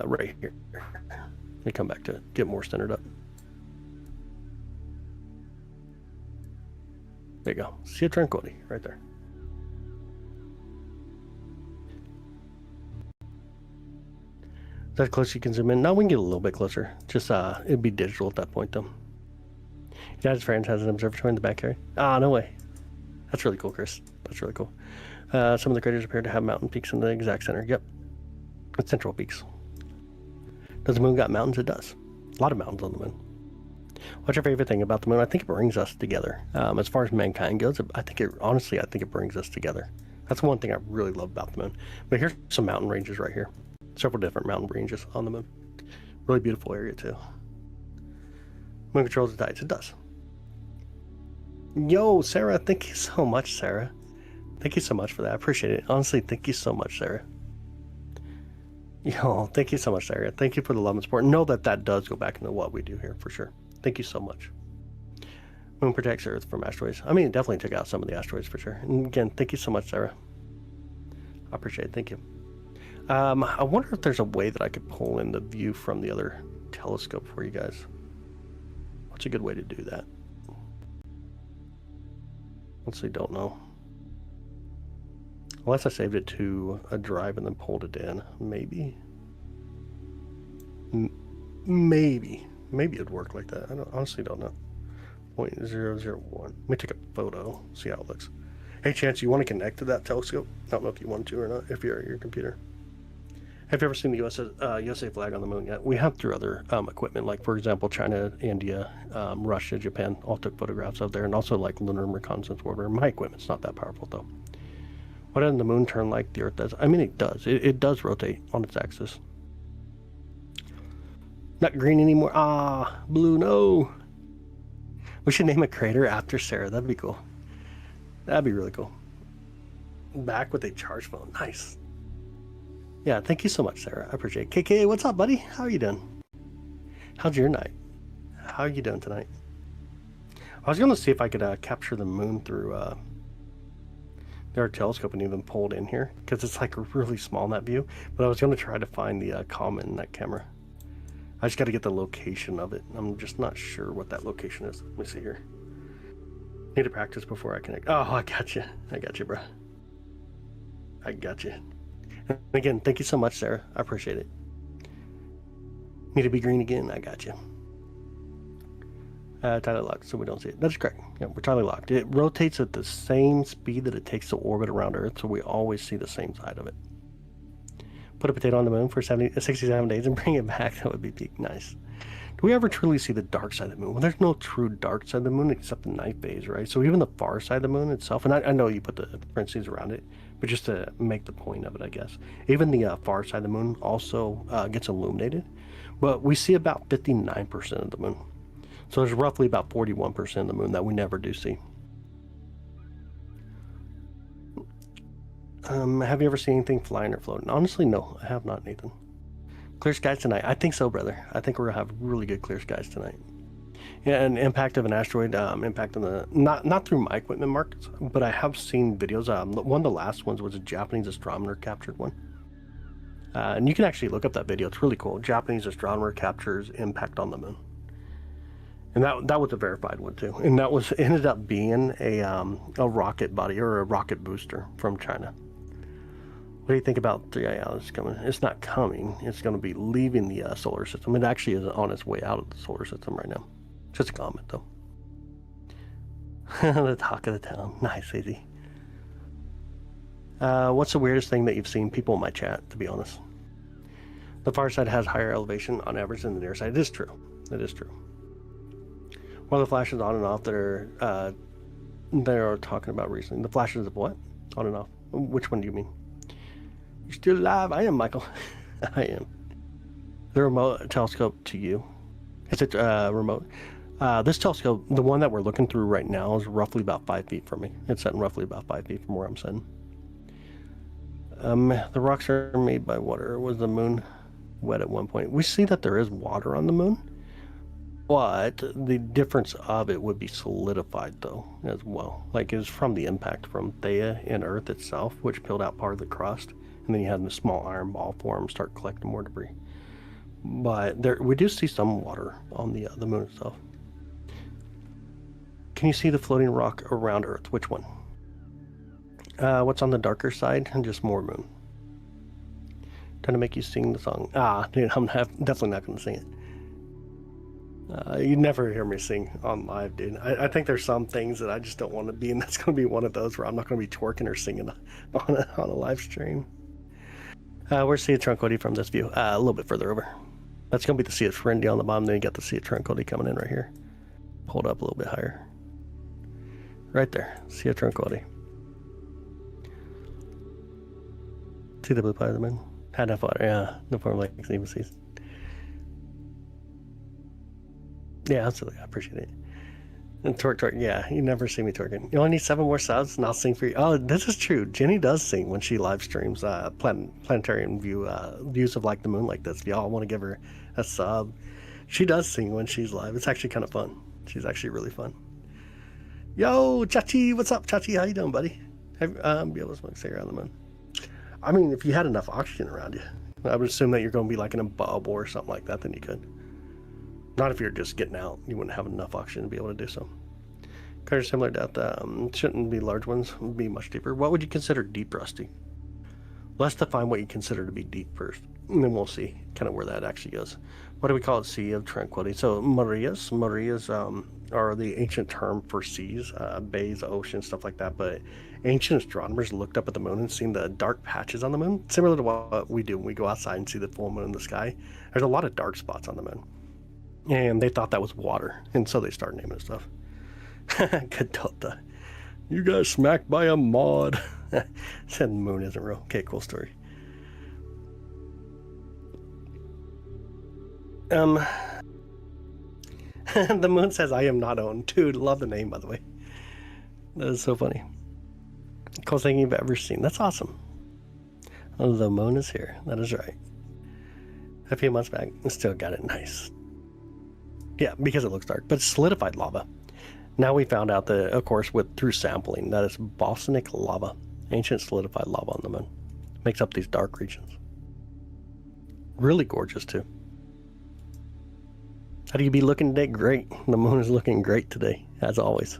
right here. Let me come back to it. Get more centered up. There you go. Sea of Tranquility right there. Is that close you can zoom in? No, we can get a little bit closer. Just it'd be digital at that point though. Your dad's friend has an observatory in the backyard. Ah, no way. That's really cool, Chris. That's really cool. Some of the craters appear to have mountain peaks in the exact center. Yep. It's central peaks. Does the moon got mountains? It does. A lot of mountains on the moon. What's your favorite thing about the moon? I think it brings us together. As far as mankind goes, I think it brings us together. That's one thing I really love about the moon. But here's some mountain ranges right here. Several different mountain ranges on the moon. Really beautiful area too. Moon controls the tides. It does. Yo, Sarah, thank you so much, Sarah. Thank you so much for that. I appreciate it. Honestly, thank you so much, Sarah. Yo, thank you so much, Sarah. Thank you for the love and support. Know that does go back into what we do here for sure. Thank you so much. Moon protects Earth from asteroids. I mean, it definitely took out some of the asteroids for sure. And again, thank you so much, Sarah. I appreciate it. Thank you. I wonder if there's a way that I could pull in the view from the other telescope for you guys. What's a good way to do that? Honestly, don't know. Unless I saved it to a drive and then pulled it in. Maybe. Maybe it'd work like that. I honestly don't know. 0.001. Let me take a photo, see how it looks. Hey, Chance, you want to connect to that telescope? I don't know if you want to or not, if you're at your computer. Have you ever seen the USA flag on the moon yet? We have through other equipment, like, for example, China, India, Russia, Japan, all took photographs of there, and also, like, Lunar Reconnaissance Orbiter. My equipment's not that powerful, though. Why doesn't the moon turn like the Earth does? I mean, it does. It does rotate on its axis. Not green anymore. Ah, blue, no. We should name a crater after Sarah. That'd be cool. That'd be really cool. Back with a charge phone. Nice. Yeah, thank you so much, Sarah. I appreciate it. KK, what's up, buddy? How are you doing? How's your night? How are you doing tonight? I was going to see if I could capture the moon through their telescope and even pull it in here, because it's like really small in that view. But I was going to try to find the comet in that camera. I just got to get the location of it. I'm just not sure what that location is. Let me see here. Need to practice before I connect. Oh, I got you. I got you, bro. I got you. Again, thank you so much, Sarah. I appreciate it. Need to be green again. I got you. Tidally locked, so we don't see it. That's correct. Yeah, we're tidally locked. It rotates at the same speed that it takes to orbit around Earth, so we always see the same side of it. Put a potato on the moon for 67 days and bring it back. That would be peak. Nice. Do we ever truly see the dark side of the moon? Well, there's no true dark side of the moon except the night phase, right? So even the far side of the moon itself, and I know you put the parentheses around it, but just to make the point of it, I guess. Even the far side of the moon also gets illuminated, but we see about 59% of the moon. So there's roughly about 41% of the moon that we never do see. Have you ever seen anything flying or floating? Honestly, no, I have not, Nathan. Clear skies tonight. I think so, brother. I think we're gonna have really good clear skies tonight. Yeah, an impact of an asteroid, impact on the not through my equipment markets, but I have seen videos. One of the last ones was a Japanese astronomer captured one. And you can actually look up that video. It's really cool. Japanese astronomer captures impact on the moon. And that was a verified one too. And that was ended up being a rocket body or a rocket booster from China. What do you think about 3i? It's coming. It's not coming. It's going to be leaving the solar system. It actually is on its way out of the solar system right now. Just a comment though. The talk of the town. Nice, easy. What's the weirdest thing that you've seen? People in my chat, to be honest. The far side has higher elevation on average than the near side. It is true. It is true. One of the flashes on and off that are talking about recently. The flashes of what? On and off. Which one do you mean? You're still alive? I am, Michael. I am. The remote telescope to you. Is it remote? This telescope, the one that we're looking through right now, is roughly about 5 feet from me. It's sitting roughly about 5 feet from where I'm sitting. The rocks are made by water. Was the moon wet at one point? We see that there is water on the moon, but the difference of it would be solidified though as well. Like it was from the impact from Theia and Earth itself, which peeled out part of the crust, and then you had the small iron ball form start collecting more debris. But there, we do see some water on the moon itself. Can you see the floating rock around Earth? Which one? What's on the darker side? And just more moon. Trying to make you sing the song. Dude, I'm definitely not going to sing it. You never hear me sing on live, dude. I think there's some things that I just don't want to be, and that's going to be one of those where I'm not going to be twerking or singing on a live stream. Where's Sea of Tranquility from this view? A little bit further over. That's going to be the Sea of Serenity on the bottom. Then you got the Sea of Tranquility coming in right here. Hold up a little bit higher. Right there. Sea of Tranquility. See the blue part of the moon? Had enough water. Yeah, no form like even seas. Yeah, absolutely. I appreciate it. And twerk. Yeah, you never see me twerking. You only need 7 more subs, and I'll sing for you. Oh, this is true. Jenny does sing when she live streams planetarium views of like the moon like this. If y'all want to give her a sub, she does sing when she's live. It's actually kind of fun. She's actually really fun. Yo, Chachi, what's up, Chachi? How you doing, buddy? Be able to smoke cigarette on the moon. I mean, if you had enough oxygen around you, I would assume that you're going to be like in a bubble or something like that, then you could. Not if you're just getting out. You wouldn't have enough oxygen to be able to do so. Craters similar to shouldn't be large ones, would be much deeper. What would you consider deep, Rusty? Let's define what you consider to be deep first, and then we'll see kind of where that actually goes. What do we call it? Sea of Tranquility. So Marias are the ancient term for seas, bays, oceans, stuff like that. But ancient astronomers looked up at the moon and seen the dark patches on the moon, similar to what we do when we go outside and see the full moon in the sky. There's a lot of dark spots on the moon, and they thought that was water, and so they started naming it stuff. Good Delta. You got smacked by a mod. Said the moon isn't real. Okay, cool story. The moon says I am not owned. Dude, love the name, by the way. That is so funny. Coolest thing you've ever seen. That's awesome. Oh, the moon is here. That is right. A few months back, still got it nice. Yeah, because it looks dark, but it's solidified lava. Now we found out that, of course, through sampling, that it's bosonic lava, ancient solidified lava on the moon. Makes up these dark regions. Really gorgeous, too. How do you be looking today? Great. The moon is looking great today, as always.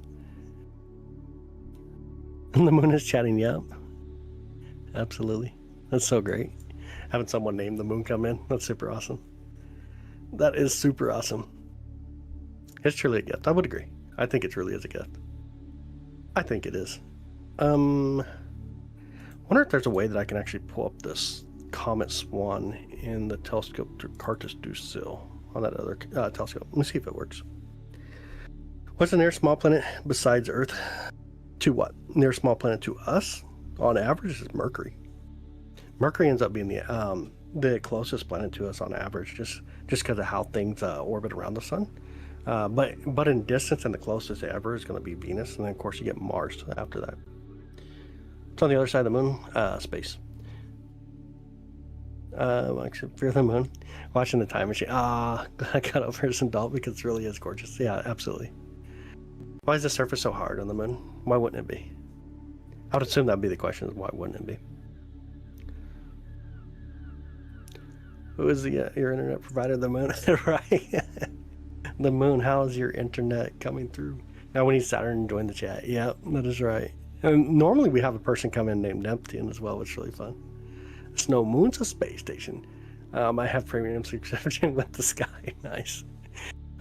And the moon is chatting, yep. Absolutely. That's so great. Having someone name the moon come in, that's super awesome. That is super awesome. It's truly a gift. I would agree. I think it really is a gift. I think it is. Wonder if there's a way that I can actually pull up this Comet Swan in the telescope through Cartus du Sil on that other telescope. Let me see if it works. What's the nearest small planet besides Earth? To what? Nearest small planet to us, on average, is Mercury. Mercury ends up being the closest planet to us on average, just because of how things orbit around the sun. But in distance, and the closest ever is going to be Venus, and then of course you get Mars after that. It's on the other side of the moon, space. Except for the moon, watching the time machine. I got over some doll because it really is gorgeous. Yeah, absolutely. Why is the surface so hard on the moon? Why wouldn't it be? I would assume that'd be the question: is why wouldn't it be? Who is your internet provider? The moon, right? The moon. How is your internet coming through? Now we need Saturn to join the chat. Yeah, that is right. And normally we have a person come in named Neptune as well, which is really fun. Snow Moon's a space station. I have premium subscription with the sky. Nice.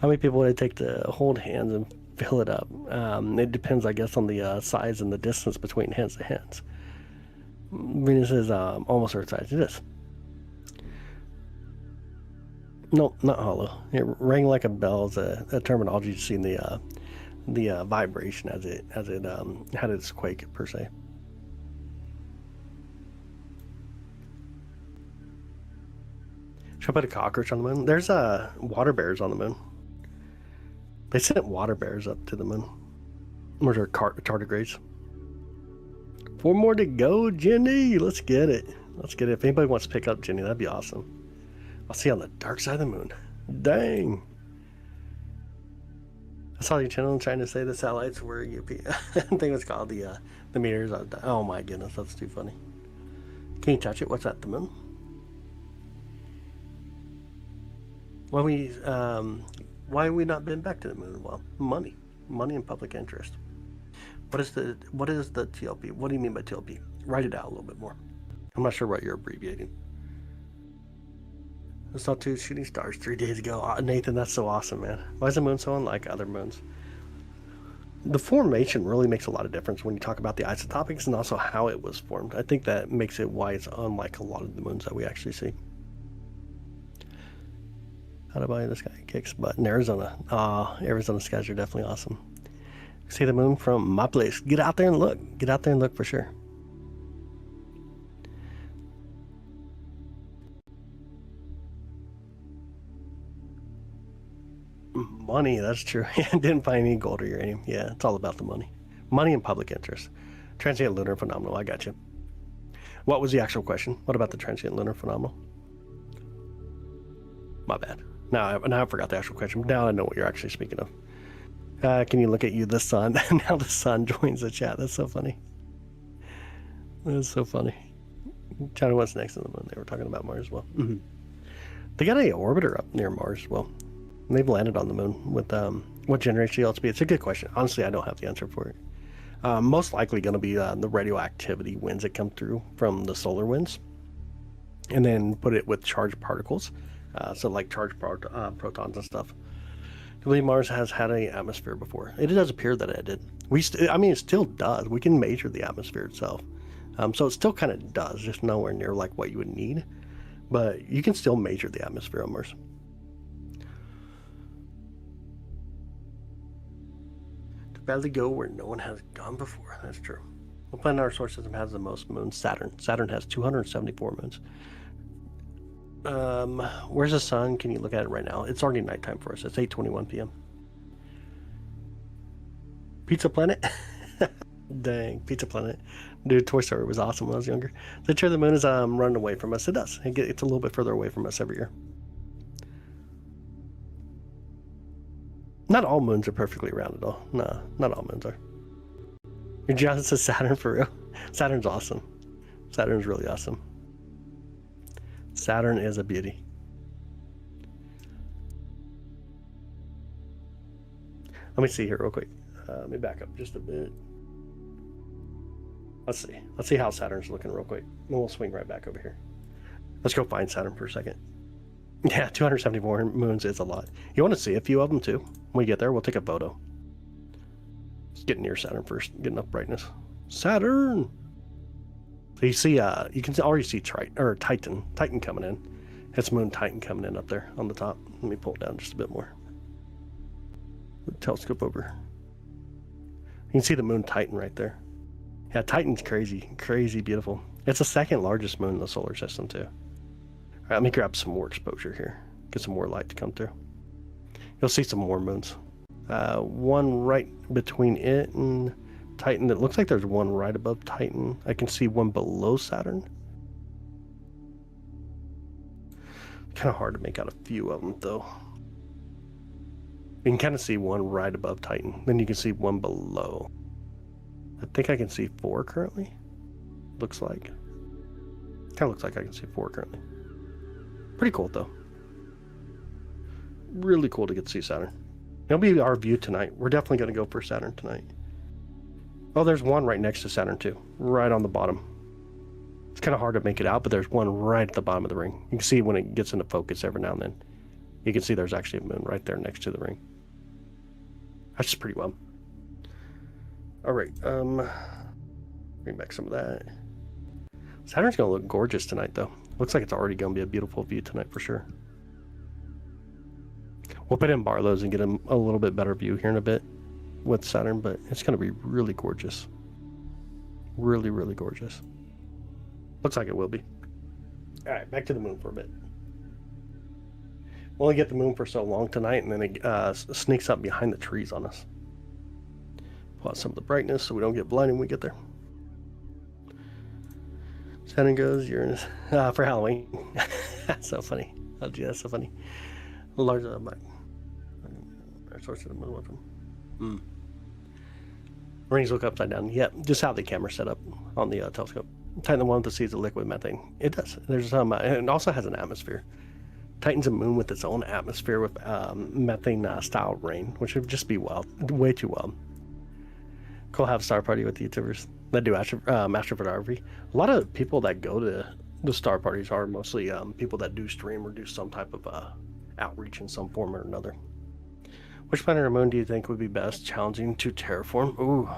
How many people would it take to hold hands and fill it up? It depends, I guess, on the size and the distance between hands to hands. Venus is almost Earth size. It is. No, not hollow. It rang like a bell is a terminology you see in the vibration as it had its quake per se. Should I put a cockroach on the moon? There's water bears on the moon. They sent water bears up to the moon. Where's our tardigrades? 4 more to go, Jenny. Let's get it. Let's get it. If anybody wants to pick up Jenny, that'd be awesome. I'll see you on the dark side of the moon. Dang. I saw your channel trying to say the satellites were UP. I think it's called the meters. Oh my goodness, that's too funny. Can you touch it? What's that? The moon? Why have we not been back to the moon? Well, money and public interest. What is the TLP? What do you mean by TLP? Write it out a little bit more. I'm not sure what you're abbreviating. I saw 2 shooting stars 3 days ago. Oh, Nathan, that's so awesome, man. Why is the moon so unlike other moons? The formation really makes a lot of difference when you talk about the isotopics and also how it was formed. I think that makes it why it's unlike a lot of the moons that we actually see. How to buy this guy kicks butt in Arizona. Arizona skies are definitely awesome. See the moon from my place. Get out there and look. Get out there and look for sure. Money, that's true. Didn't find any gold or uranium. Yeah, it's all about the money. Money and public interest. Transient lunar phenomenal. I got you. What was the actual question? What about the transient lunar phenomenal? My bad. Now I forgot the actual question. Now I know what you're actually speaking of. Can you look at you, the sun? Now the sun joins the chat. That's so funny. That's so funny. China what's next to the moon. They were talking about Mars as well. Mm-hmm. They got an orbiter up near Mars as well. And they've landed on the moon with what generation LSP? It's a good question. Honestly, I don't have the answer for it. Most likely going to be the radioactivity winds that come through from the solar winds, and then put it with charged particles. So like charged protons and stuff. I believe Mars has had an atmosphere before. It does appear that it did. It still does. We can measure the atmosphere itself. So it still kind of does, just nowhere near like what you would need. But you can still measure the atmosphere on Mars. To badly go where no one has gone before. That's true. What planet in our solar system has the most moons? Saturn. Saturn has 274 moons. Where's the sun? Can you look at it right now? It's already nighttime for us. It's 8:21 p.m. Pizza Planet? Dang, Pizza Planet. Dude, Toy Story was awesome when I was younger. The chair of the moon is running away from us. It does. It's a little bit further away from us every year. Not all moons are perfectly round at all. No, not all moons are. You're jealous of Saturn for real? Saturn's awesome. Saturn's really awesome. Saturn is a beauty. Let me see here real quick. Let me back up just a bit. Let's see. Let's see how Saturn's looking real quick. And we'll swing right back over here. Let's go find Saturn for a second. Yeah, 274 moons is a lot. You want to see a few of them too? When we get there, we'll take a photo. Let's get near Saturn first. Get enough brightness. Saturn! So you see, you can already see Titan coming in. It's moon Titan coming in up there on the top. Let me pull it down just a bit more. Telescope over. You can see the moon Titan right there. Yeah, Titan's crazy beautiful. It's the second largest moon in the solar system too. All right, let me grab some more exposure here. Get some more light to come through. You'll see some more moons. One right between it and Titan. It looks like there's one right above Titan. I can see one below Saturn. Kind of hard to make out a few of them though. You can kind of see one right above Titan. Then you can see one below. I think I can see 4 currently. Looks like. Kind of looks like I can see 4 currently. Pretty cool, though. Really cool to get to see Saturn. It'll be our view tonight. We're definitely going to go for Saturn tonight. Oh, there's one right next to Saturn, too. Right on the bottom. It's kind of hard to make it out, but there's one right at the bottom of the ring. You can see when it gets into focus every now and then. You can see there's actually a moon right there next to the ring. That's pretty well. All right, bring back some of that. Saturn's gonna look gorgeous tonight, though. Looks like it's already gonna be a beautiful view tonight for sure. We'll put in Barlow's and get a little bit better view here in a bit with Saturn, but it's gonna be really gorgeous. Really, really gorgeous. Looks like it will be. All right, back to the moon for a bit. We'll only get the moon for so long tonight, and then it sneaks up behind the trees on us. Pull out some of the brightness so we don't get blinded when we get there. Saturn goes Uranus for Halloween. That's so funny. Oh, gee, that's so funny. Larger than mine. Our source of the moon with them. Rings look upside down. Yep, just how the camera set up on the telescope. Titan the one that sees the liquid methane. It does. There's some, it also has an atmosphere. Titan's a moon with its own atmosphere with methane style rain, which would just be wild, way too wild. Cool, have a star party with YouTubers that do astrophotography. A lot of people that go to the star parties are mostly people that do stream or do some type of outreach in some form or another. Which planet or moon do you think would be best challenging to terraform? Ooh,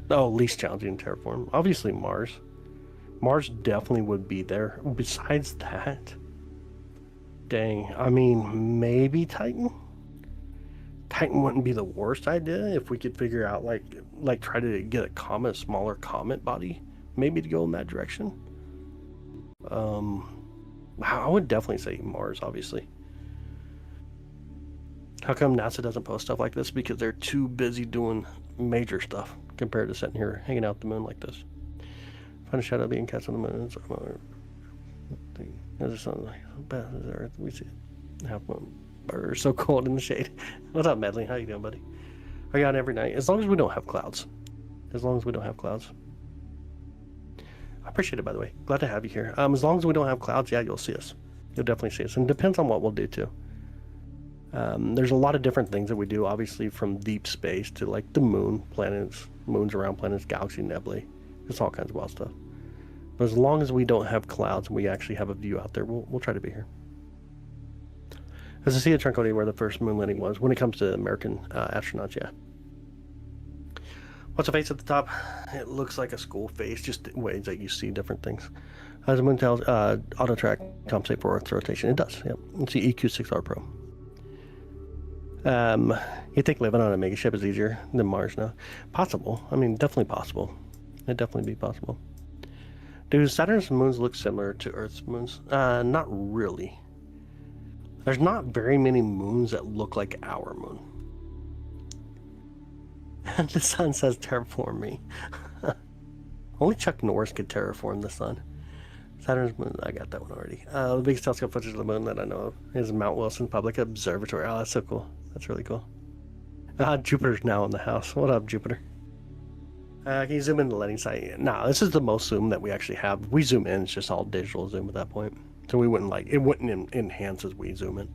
no, least challenging to terraform. Obviously Mars. Mars definitely would be there. Besides that, dang, I mean, maybe Titan. Titan wouldn't be the worst idea if we could figure out like try to get a comet, smaller comet body, maybe to go in that direction. I would definitely say Mars, obviously. How come NASA doesn't post stuff like this? Because they're too busy doing major stuff compared to sitting here hanging out the moon like this. Find a shadow being cast on the moon. There's something like Earth. We see it. Half moon. Birds so cold in the shade. What's up, Medley? How you doing, buddy? Are you on every night? As long as we don't have clouds. As long as we don't have clouds. I appreciate it, by the way. Glad to have you here. As long as we don't have clouds, yeah, you'll see us. You'll definitely see us. And it depends on what we'll do, too. There's a lot of different things that we do, obviously, from deep space to, like, the moon, planets, moons around planets, galaxy, nebulae. There's all kinds of wild stuff. But as long as we don't have clouds and we actually have a view out there, we'll try to be here. As I see at Tranquility where the first moon landing was, when it comes to American astronauts, yeah. What's the face at the top? It looks like a skull face, just ways that you see different things. As the moon tells, auto track compensate for Earth's rotation. It does, yep. It's the EQ6R Pro. You think living on a megaship is easier than Mars now? Possible. I mean, definitely possible. It'd definitely be possible. Do Saturn's moons look similar to Earth's moons? Not really. There's not very many moons that look like our moon. The sun says terraform me. Only Chuck Norris could terraform the sun. Saturn's moon, I got that one already. The biggest telescope footage of the moon that I know of is Mount Wilson Public Observatory. Oh, that's so cool. That's really cool. Jupiter's now in the house. What up, Jupiter? Can you zoom in the letting site? No, this is the most zoom that we actually have. We zoom in, it's just all digital zoom at that point. So we wouldn't it wouldn't enhance as we zoom in.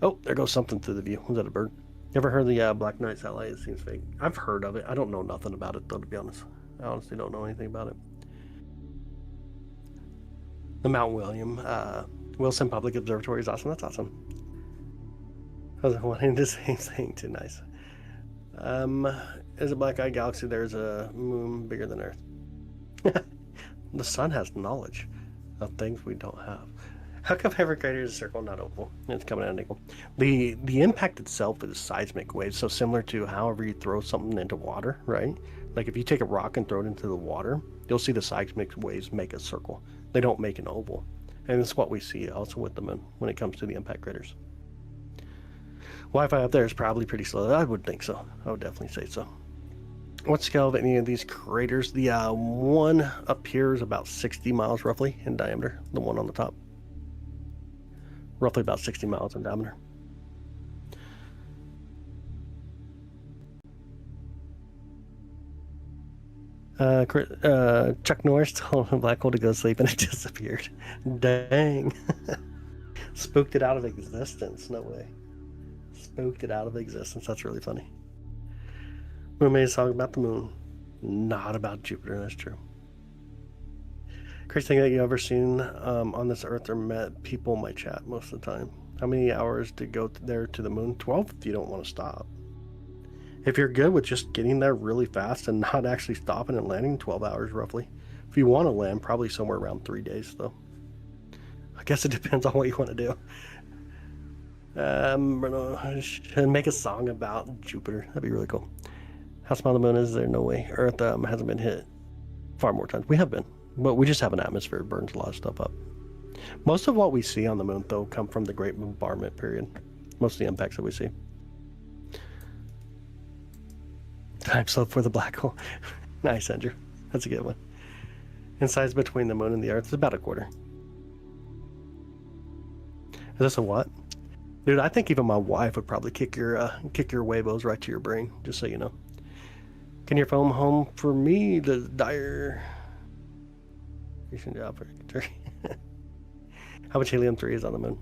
Oh, there goes something through the view. Was that a bird? You ever heard of the Black Knight satellite? It seems fake. I've heard of it. I don't know nothing about it, though, to be honest. I honestly don't know anything about it. The Mount Wilson Public Observatory is awesome. That's awesome. I was wanting the same thing too. Nice. As a black eye galaxy, there's a moon bigger than Earth. The sun has knowledge of things we don't have. How come every crater is a circle, not oval? It's coming at an angle. The impact itself is seismic waves, so similar to however you throw something into water, right? Like if you take a rock and throw it into the water, you'll see the seismic waves make a circle. They don't make an oval. And it's what we see also with the moon when it comes to the impact craters. Wi-Fi up there is probably pretty slow. I would think so. I would definitely say so. What scale of any of these craters? The one up here is about 60 miles roughly in diameter. The one on the top. Roughly about 60 miles in diameter. Chuck Norris told a black hole to go to sleep and it disappeared. Dang. Spooked it out of existence. No way. Spooked it out of existence. That's really funny. Moon made a song about the moon, not about Jupiter. That's true. Crazy thing that you ever seen on this Earth or met people in my chat most of the time. How many hours to go there to the moon? 12 if you don't want to stop. If you're good with just getting there really fast and not actually stopping and landing, 12 hours roughly. If you want to land, probably somewhere around 3 days though. I guess it depends on what you want to do. Should make a song about Jupiter. That'd be really cool. How small the moon is there? No way. Earth hasn't been hit far more times. We have been, but we just have an atmosphere that burns a lot of stuff up. Most of what we see on the moon, though, come from the Great Bombardment period. Most of the impacts that we see. Time slope for the black hole. Nice, Andrew. That's a good one. In size between the moon and the Earth is about a quarter. Is this a what? Dude, I think even my wife would probably kick your huevos right to your brain, just so you know. Can your phone home for me? The dire... How much helium-3 is on the moon?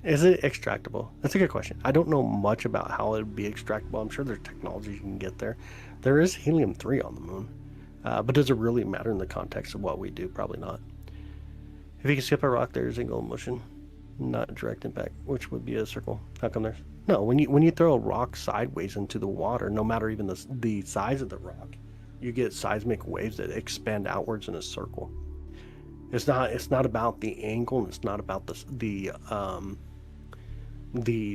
Is it extractable? That's a good question. I don't know much about how it would be extractable. I'm sure there's technology you can get there. There is helium-3 on the moon. But does it really matter in the context of what we do? Probably not. If you can skip a rock, there's angular motion. Not direct impact, which would be a circle. How come there's... No, when you throw a rock sideways into the water, no matter even the size of the rock, you get seismic waves that expand outwards in a circle. It's not about the angle, and it's not about the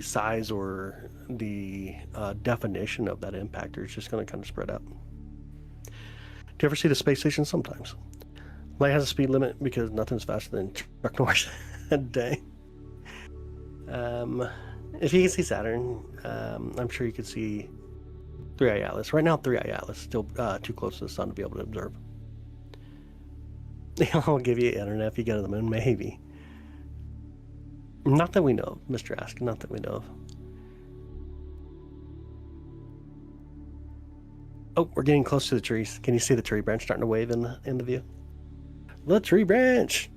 size or the definition of that impactor. It's just going to kind of spread out. Do you ever see the space station? Sometimes. Light has a speed limit because nothing's faster than Chuck Norris a day. If you can see Saturn, I'm sure you could see 3i Atlas. Right now, 3i Atlas is still too close to the sun to be able to observe. I'll give you internet if you go to the moon, maybe. Not that we know of, Mr. Ask. Not that we know of. Oh, we're getting close to the trees. Can you see the tree branch starting to wave in the view? The tree branch!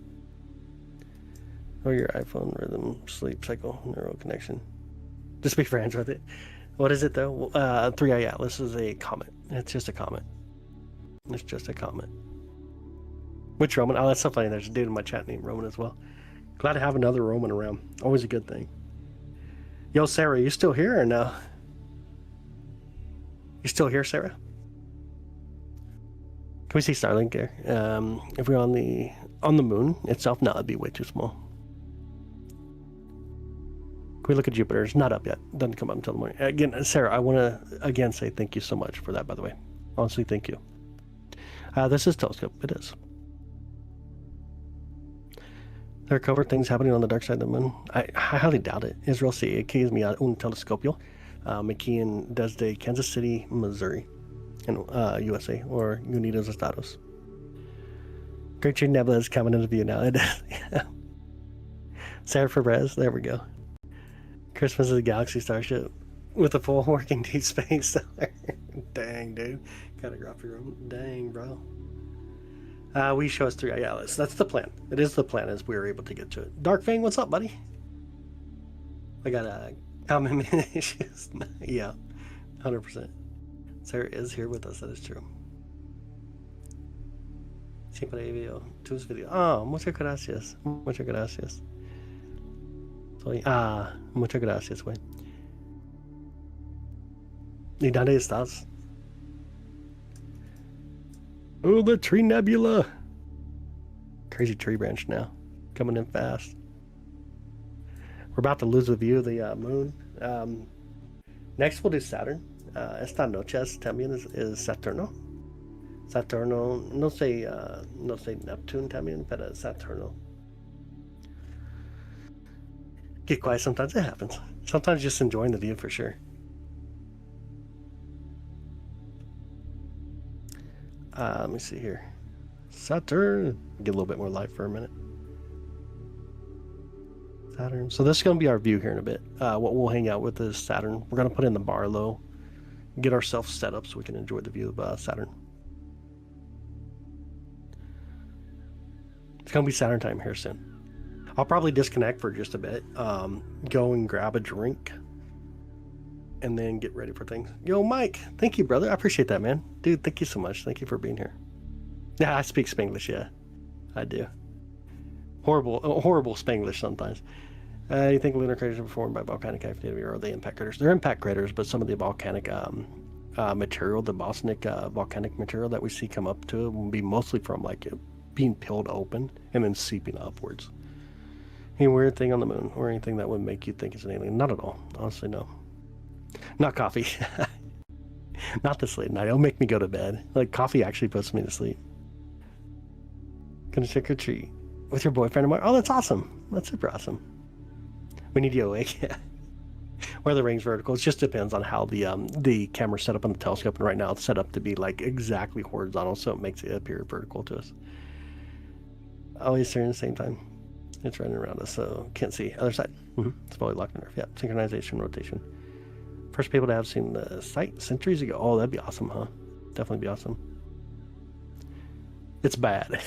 Oh, your iPhone rhythm, sleep cycle, neural connection. Just be friends with it. What is it though? 3i Atlas is a comet. It's just a comet. It's just a comet. Which Roman? Oh, that's so funny. There's a dude in my chat named Roman as well. Glad to have another Roman around. Always a good thing. Yo, Sarah, you still here or no? You still here, Sarah? Can we see Starlink there? If we're on the moon itself, no, it'd be way too small. Can we look at Jupiter? It's not up yet. Doesn't come up until the morning. Again, Sarah, I want to again say thank you so much for that, by the way. Honestly, thank you. This is Telescope. It is. There are covert things happening on the dark side of the moon. I highly doubt it. Israel se aqui es mi un telescopio. Aquí en desde Kansas City, Missouri, in USA, or Unidos Estados. Great Tree Nebula is coming into view now. It is. Yeah. Sarah Perez, there we go. Christmas is a galaxy starship with a full working deep space. Dang, dude. Gotta drop your own. Dang, bro. We show us 3i Atlas. That's the plan. It is the plan as we were able to get to it. Dark Fang, what's up, buddy? I got common issues. Yeah, 100%. Sarah is here with us. That is true. Siempre video. Tus video. Oh, muchas gracias. Muchas gracias. Soy, muchas gracias, güey. ¿Y dónde estás? Oh, the tree nebula. Crazy tree branch now. Coming in fast. We're about to lose the view of the moon. Next we'll do Saturn. Esta noche también es Saturno. Saturno, no sé Neptune también, pero Saturno. Get quiet, sometimes it happens. Sometimes just enjoying the view for sure. Let me see here. Saturn. Get a little bit more light for a minute. Saturn. So this is going to be our view here in a bit. What we'll hang out with is Saturn. We're going to put in the bar low, get ourselves set up so we can enjoy the view of Saturn. It's going to be Saturn time here soon. I'll probably disconnect for just a bit, go and grab a drink, and then get ready for things. Yo, Mike, thank you, brother. I appreciate that, man. Dude, thank you so much. Thank you for being here. Yeah, I speak Spanglish, yeah. I do. Horrible Spanglish sometimes. You think lunar craters are formed by volcanic activity, or are they impact craters? They're impact craters, but some of the volcanic material, the bosnic volcanic material that we see come up to it will be mostly from like being peeled open and then seeping upwards. Any weird thing on the moon, or anything that would make you think it's an alien? Not at all. Honestly, no. Not coffee. Not this late night. It'll make me go to bed. Like, coffee actually puts me to sleep. Gonna trick or treat with your boyfriend tomorrow. Oh, that's awesome. That's super awesome. We need you awake. Yeah. Where the ring's vertical. It just depends on how the camera's set up on the telescope, and right now it's set up to be like exactly horizontal, so it makes it appear vertical to us. Always during the same time. It's running around us, so can't see. Other side. It's probably locked in Earth. Yeah. Synchronization, rotation. First people to have seen the site centuries ago. Oh, that'd be awesome, huh? Definitely be awesome. It's bad.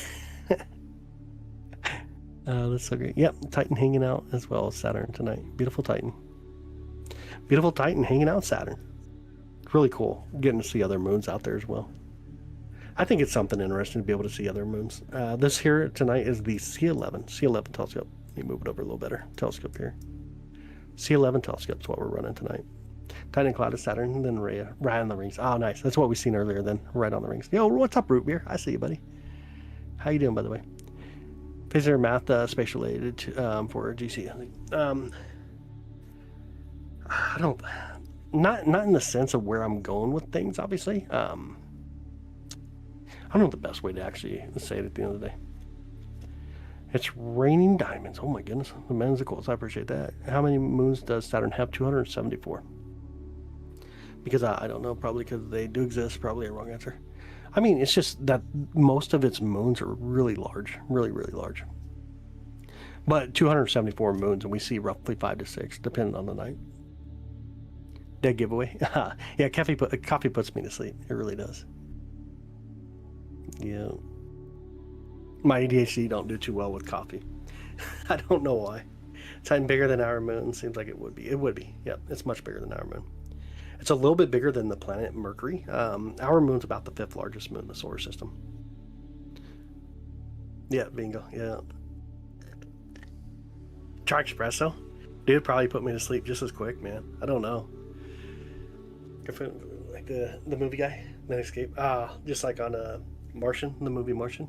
That's so great. Yep, Titan hanging out as well as Saturn tonight. Beautiful Titan. Beautiful Titan hanging out Saturn. Really cool. Getting to see other moons out there as well. I think it's something interesting to be able to see other moons. This here tonight is the C11 telescope. Let me move it over a little better. Telescope here. C11 telescope is what we're running tonight. Titan, Cloud, Saturn, and then Rhea, right on the rings. Oh, nice. That's what we seen earlier then, right on the rings. Yo, what's up, Root Beer? I see you, buddy. How you doing, by the way? Is there math space related to, for GC? I don't, not in the sense of where I'm going with things, obviously. I don't know the best way to actually say it at the end of the day. It's raining diamonds. Oh my goodness. The manzicles. I appreciate that. How many moons does Saturn have? 274. Because I don't know. Probably because they do exist. Probably a wrong answer. I mean, it's just that most of its moons are really large. Really, really large. But 274 moons, and we see roughly 5 to 6, depending on the night. Dead giveaway. Yeah, coffee puts me to sleep. It really does. Yeah. My ADHD don't do too well with coffee. I don't know why. Titan bigger than our moon. Seems like it would be. It would be. Yep, it's much bigger than our moon. It's a little bit bigger than the planet Mercury. Our moon's about the 5th largest moon in the solar system. Yeah, bingo. Yeah. Try espresso? Dude, probably put me to sleep just as quick, man. I don't know. Like the movie guy, Then Escape. Just like on Martian, the movie Martian.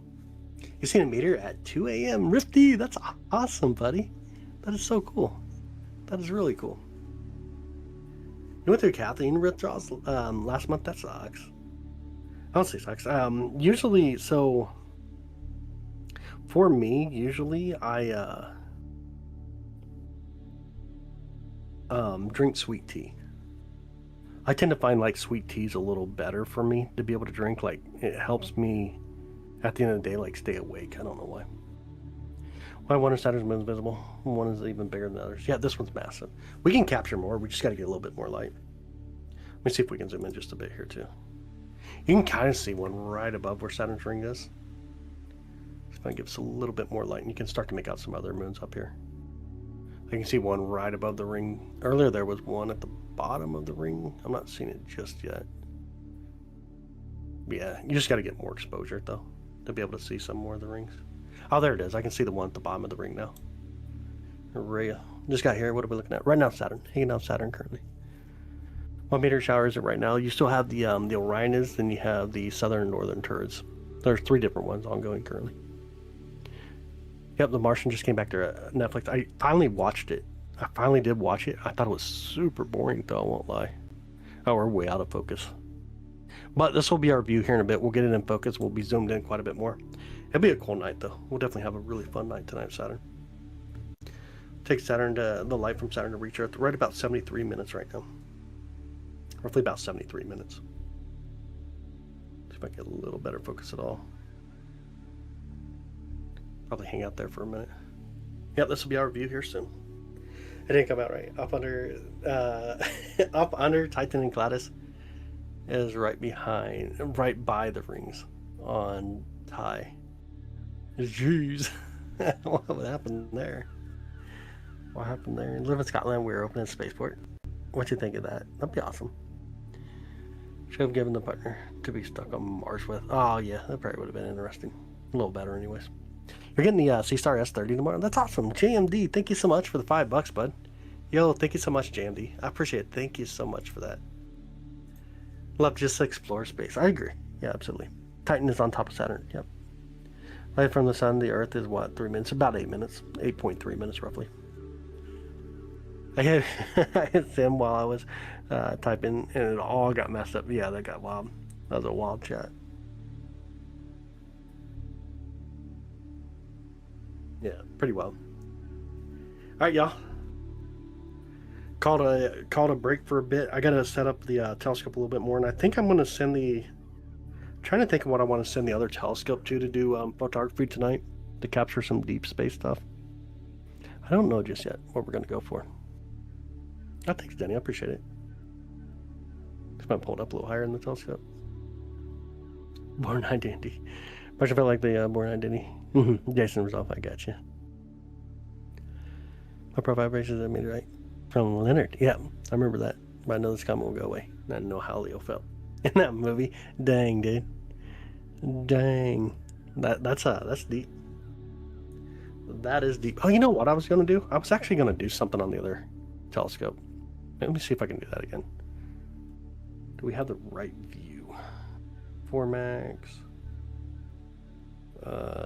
You seen a meteor at 2 a.m. Rifty, that's awesome, buddy. That is so cool. That is really cool. You went through Kathleen withdrawals last month? That sucks. I don't say sucks. Usually, so for me, usually I drink sweet tea. I tend to find like sweet teas a little better for me to be able to drink. Like, it helps me at the end of the day, like, stay awake. I don't know why. Why one of Saturn's moons visible? One is even bigger than the others. Yeah, this one's massive. We can capture more. We just got to get a little bit more light. Let me see if we can zoom in just a bit here too. You can kind of see one right above where Saturn's ring is. If I give us a little bit more light, and you can start to make out some other moons up here. I can see one right above the ring. Earlier there was one at the bottom of the ring. I'm not seeing it just yet. Yeah, you just got to get more exposure though to be able to see some more of the rings. Oh, there it is. I can see the one at the bottom of the ring now. Rhea. Just got here. What are we looking at? Right now, Saturn. Hanging out Saturn currently. What meteor shower is it right now? You still have the Orionids, then you have the southern and northern turrets. There's 3 different ones ongoing currently. Yep, The Martian just came back to Netflix. I finally watched it. I finally did watch it. I thought it was super boring, though, I won't lie. Oh, we're way out of focus. But this will be our view here in a bit. We'll get it in focus. We'll be zoomed in quite a bit more. It'll be a cool night, though. We'll definitely have a really fun night tonight, Saturn. Take Saturn to the light from Saturn to reach Earth right about 73 minutes right now. Roughly about 73 minutes. See if I get a little better focus at all. Probably hang out there for a minute. Yep, this will be our view here soon. It didn't come out right. Up under Titan and Gladys is right by the rings on Ty. Jeez. What happened there? What happened there? Live in Scotland. We're opening a spaceport. What you think of that? That'd be awesome. Should have given the partner to be stuck on Mars with. Oh yeah, that probably would have been interesting. A little better, anyways. You're getting the C-Star S30 tomorrow. That's awesome. JMD, thank you so much for the $5, bud. Yo, thank you so much, JMD. I appreciate it. Thank you so much for that. Love just to explore space. I agree. Yeah, absolutely. Titan is on top of Saturn. Yep. Light from the sun, the Earth is what? 3 minutes? About 8 minutes. 8.3 minutes, roughly. I hit Sim while I was typing, and it all got messed up. Yeah, that got wild. That was a wild chat. Yeah, pretty wild. All right, y'all. Called a break for a bit. I gotta set up the telescope a little bit more, and I think I'm gonna send the. I'm trying to think of what I want to send the other telescope to do photography tonight to capture some deep space stuff. I don't know just yet what we're gonna go for. Oh, thanks, Denny. I appreciate it. Just might pull it up a little higher in the telescope. Born Identity. Much felt like the Born Identity. Jason Resolve, I got you. My profile vibrations, I made it right. From Leonard. Yeah, I remember that. But I know this comment will go away. I know how Leo felt in that movie. Dang, dude. Dang. That's deep. That is deep. Oh, you know what I was gonna do? I was actually gonna do something on the other telescope. Let me see if I can do that again. Do we have the right view? 4 Max.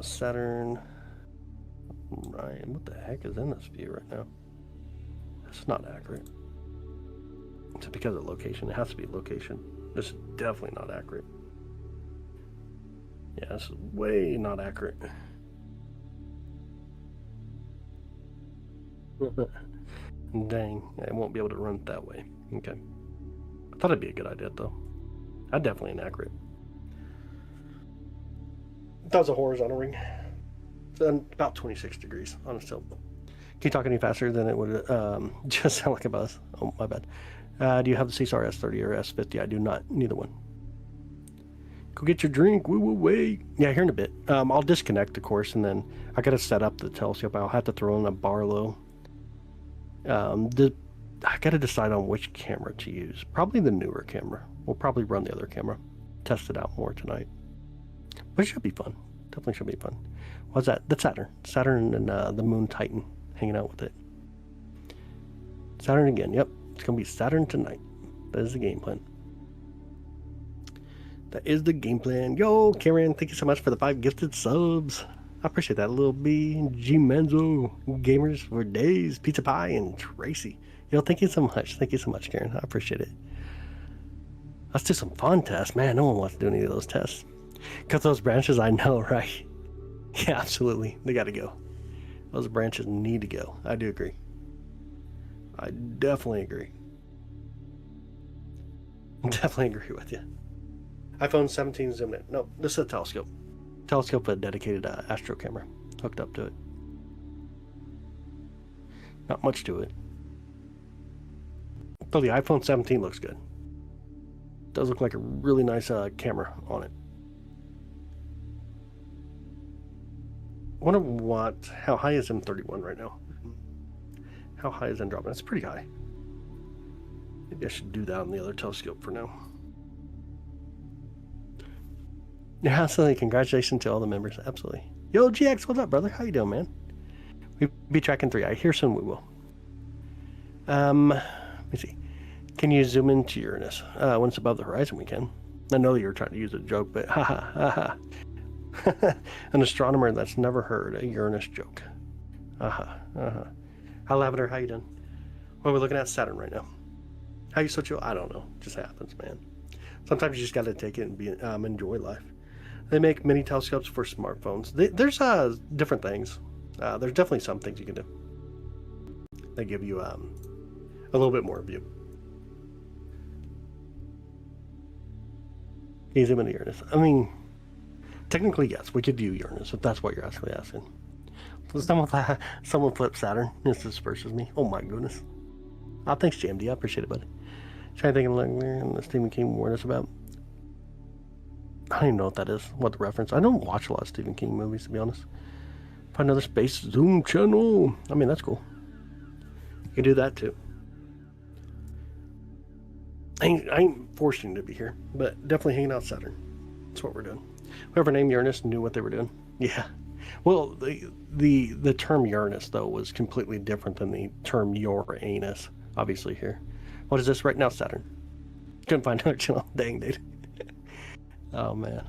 Saturn. Ryan, what the heck is in this view right now? That's not accurate. It's because of location. It has to be location. This is definitely not accurate. Yeah, this is way not accurate. Dang, I won't be able to run it that way. Okay. I thought it'd be a good idea, though. That's definitely inaccurate. That was a horizontal ring. It's about 26 degrees on a tilt. Can you talk any faster than it would just sound like a buzz? Oh, my bad. Do you have the C-Star S30 or S50? I do not. Neither one. Go get your drink. We will wait. Yeah, here in a bit. I'll disconnect, of course, and then I got to set up the telescope. I'll have to throw in a Barlow. I got to decide on which camera to use. Probably the newer camera. We'll probably run the other camera. Test it out more tonight. But it should be fun. Definitely should be fun. What's that? That's Saturn. Saturn and the Moon Titan hanging out with it. Saturn again. Yep. It's going to be Saturn tonight. That is the game plan. That is the game plan. Yo, Karen, thank you so much for the 5 gifted subs. I appreciate that. Little B, G Menzo, Gamers for Days, Pizza Pie, and Tracy. Yo, thank you so much. Thank you so much, Karen. I appreciate it. Let's do some fun tests. Man, no one wants to do any of those tests. Cut those branches, I know, right? Yeah, absolutely. They got to go. Those branches need to go. I do agree. I definitely agree. Definitely agree with you. iPhone 17 zoom in. No, this is a telescope. Telescope with a dedicated astro camera hooked up to it. Not much to it. But the iPhone 17 looks good. It does look like a really nice camera on it. I wonder how high is M31 right now? How high is Andromeda? It's pretty high. Maybe I should do that on the other telescope for now. Yeah, absolutely. Congratulations to all the members. Absolutely. Yo, GX, what's up, brother? How you doing, man? We'll be tracking 3. I hear soon we will. Let me see. Can you zoom into Uranus? When it's above the horizon, we can. I know you were trying to use a joke, but haha. An astronomer that's never heard a Uranus joke. Hi, Lavender. How you doing? Well, we're looking at Saturn right now. How you so chill? I don't know. It just happens, man. Sometimes you just got to take it and enjoy life. They make mini telescopes for smartphones. There's different things. There's definitely some things you can do. They give you a little bit more view. Can you zoom into Uranus? I mean, technically, yes, we could view Uranus if that's what you're actually asking. Someone flipped Saturn. This disperses me. Oh my goodness. Oh, thanks, JMD. I appreciate it, buddy. Trying to think of the Stephen King warned us about. I don't even know what that is. What the reference? I don't watch a lot of Stephen King movies, to be honest. Find another space zoom channel. I mean, that's cool. You can do that too. I ain't forcing you to be here, but definitely hanging out Saturn. That's what we're doing. Whoever named Uranus knew what they were doing. Yeah. Well, the term Uranus though was completely different than the term Uranus. Obviously here. What is this right now? Saturn. Couldn't find another channel. Dang, dude. Oh man.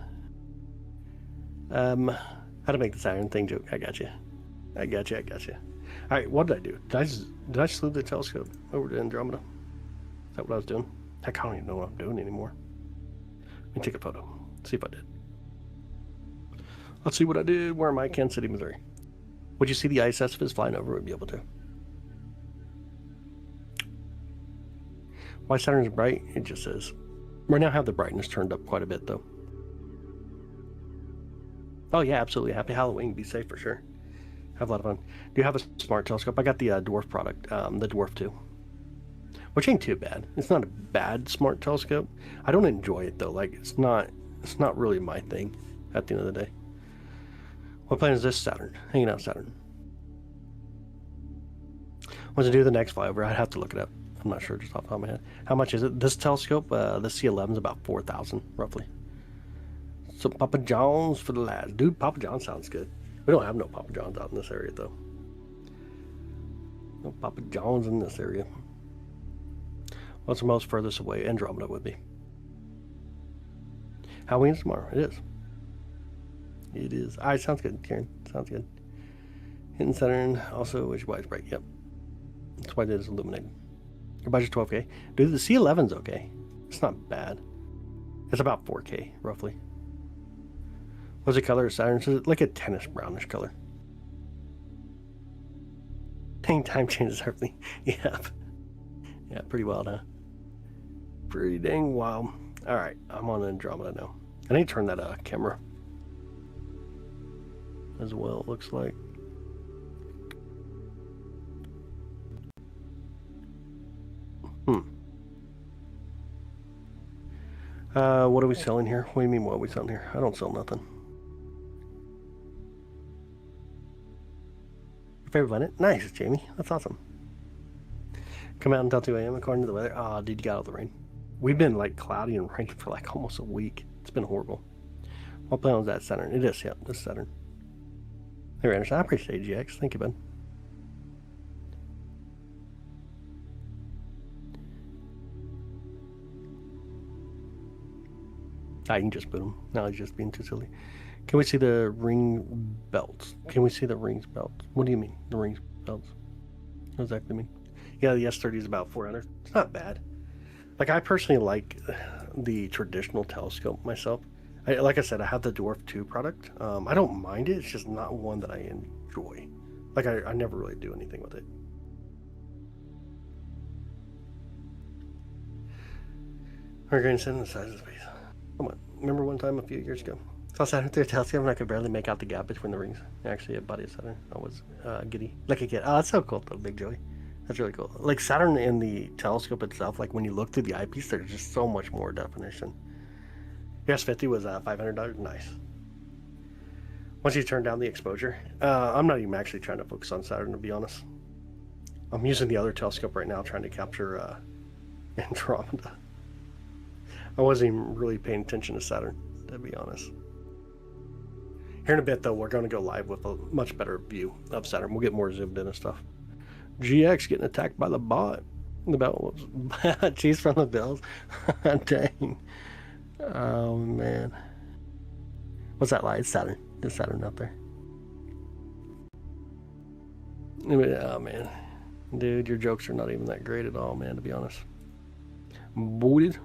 How to make the Saturn thing joke? I got you. I got you. All right. What did I do? Did I slew the telescope over to Andromeda? Is that what I was doing? Heck, I don't even know what I'm doing anymore. Let me take a photo. See if I did. Let's see what I did. Where am I? Kansas City, Missouri. Would you see the ISS if it's flying over? Would be able to. Why Saturn's bright? It just says. Right now I have the brightness turned up quite a bit though. Oh yeah, absolutely. Happy Halloween. Be safe for sure. Have a lot of fun. Do you have a smart telescope? I got the Dwarf product, the Dwarf 2. Which ain't too bad. It's not a bad smart telescope. I don't enjoy it though. Like it's not really my thing at the end of the day. What planet is this? Saturn. Hanging out Saturn. What's it do the next flyover? I'd have to look it up. I'm not sure just off the top of my head. How much is it? This telescope, the C11 is about 4,000 roughly. So Papa John's for the lads. Dude, Papa John sounds good. We don't have no Papa John's out in this area though. No Papa John's in this area. What's the most furthest away Andromeda would be? Halloween's tomorrow. It is. It is. All right, sounds good, Karen. Sounds good. Hitting Saturn, also which why it's bright. Yep. That's why it is illuminated. Your budget's 12K. Dude, the C11's okay. It's not bad. It's about 4K, roughly. What's the color of Saturn? It's like a tennis brownish color. Dang, time changes everything. Yeah. Yeah, pretty wild, huh? Pretty dang wild. Alright, I'm on Andromeda now. I need to turn that camera as well, it looks like. What are we selling here? What do you mean what are we selling here? I don't sell nothing. Your favorite planet? Nice, Jamie. That's awesome. Come out until 2 a.m. according to the weather. Oh, dude, you got all the rain. We've been like cloudy and rainy for like almost a week. It's been horrible. What planet was that? Saturn. It is, yeah. This is Saturn. Hey, Anderson. I appreciate GX. Thank you, bud. I can just boot him. Now he's just being too silly. Can we see the ring belts? Can we see the rings belts? What do you mean, the rings belts? What does that exactly mean? Yeah, the S30 is about 400. It's not bad. Like, I personally like the traditional telescope myself. Like I said, I have the Dwarf 2 product. I don't mind it. It's just not one that I enjoy. Like, I never really do anything with it. We're going to synthesize the space. Come on. Remember one time a few years ago? I was out there telescope and I could barely make out the gap between the rings. Actually, a buddy of Saturn. I was giddy. Like a kid. Oh, that's so cool, though, Big Joey. That's really cool. Like Saturn in the telescope itself, like when you look through the eyepiece, there's just so much more definition. Yes, 50 was $500. Nice. Once you turn down the exposure, I'm not even actually trying to focus on Saturn, to be honest. I'm using the other telescope right now trying to capture Andromeda. I wasn't even really paying attention to Saturn, to be honest. Here in a bit, though, we're going to go live with a much better view of Saturn. We'll get more zoomed in and stuff. GX getting attacked by the bot. The bell was cheese from the bells. Dang. Oh, man. What's that light? It's Saturn. There's Saturn out there. Oh, man. Dude, your jokes are not even that great at all, man, to be honest. Booted.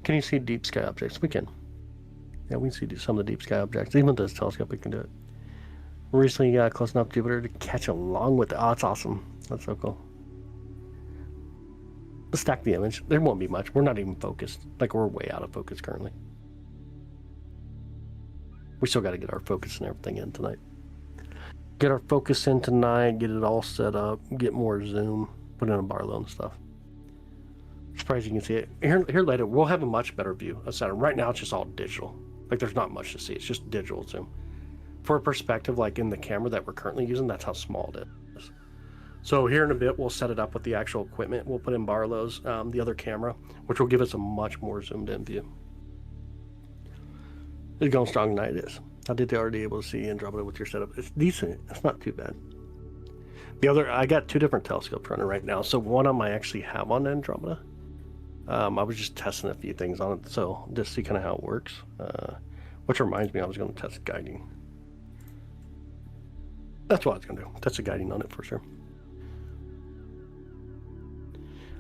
Can you see deep sky objects? We can. Yeah, we can see some of the deep sky objects. Even with this telescope, we can do it. Recently got close enough to Jupiter to catch along with it. Oh, that's awesome. That's so cool. Let's stack the image. There won't be much. We're not even focused. Like, we're way out of focus currently. We still got to get our focus and everything in tonight. Get our focus in tonight, get it all set up, get more zoom, put in a Barlow and stuff. Surprised you can see it. Here later, we'll have a much better view of Saturn. Right now, it's just all digital. Like, there's not much to see. It's just digital zoom. For a perspective, like in the camera that we're currently using, that's how small it is. So here in a bit, we'll set it up with the actual equipment. We'll put in Barlow's, the other camera, which will give us a much more zoomed in view. It's going strong tonight, it is. How did they already able to see Andromeda with your setup? It's decent. It's not too bad. The other, I got 2 different telescopes running right now. So one of them I actually have on Andromeda. I was just testing a few things on it, so just see kind of how it works. Which reminds me, I was going to test guiding. That's what I was going to do. Test the guiding on it for sure.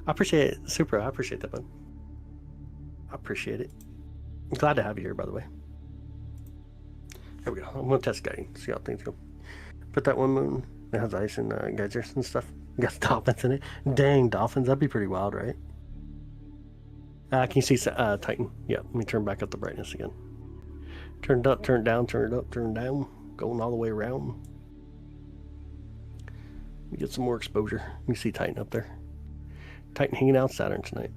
I appreciate it. Super. I appreciate that, bud. I appreciate it. I'm glad to have you here, by the way. Here we go. I'm going to test guiding, see how things go. Put that one moon. It has ice and geysers and stuff. Got dolphins in it. Dang, dolphins. That'd be pretty wild, right? Can you see Titan? Yeah, let me turn back up the brightness again. Turn it up, turn it down, turn it up, turn it down. Going all the way around. Let me get some more exposure. Let me see Titan up there. Titan hanging out Saturn tonight.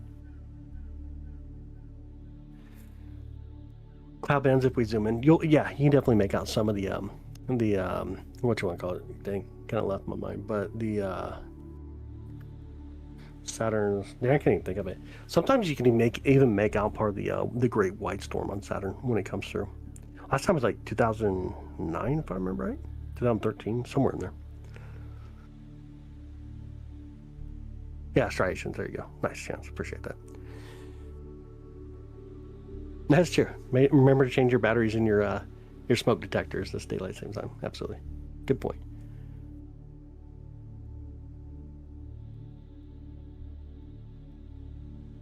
Cloud bands if we zoom in. You can definitely make out some of the what you want to call it. Dang, kind of left my mind. But the Saturn's, I can't even think of it. Sometimes you can even make out part of the Great White Storm on Saturn when it comes through. Last time was like 2009, if I remember right. 2013, somewhere in there. Yeah, striations. There you go. Nice chance. Appreciate that. That's true. Remember to change your batteries in your smoke detectors this daylight savings time. Absolutely. Good point.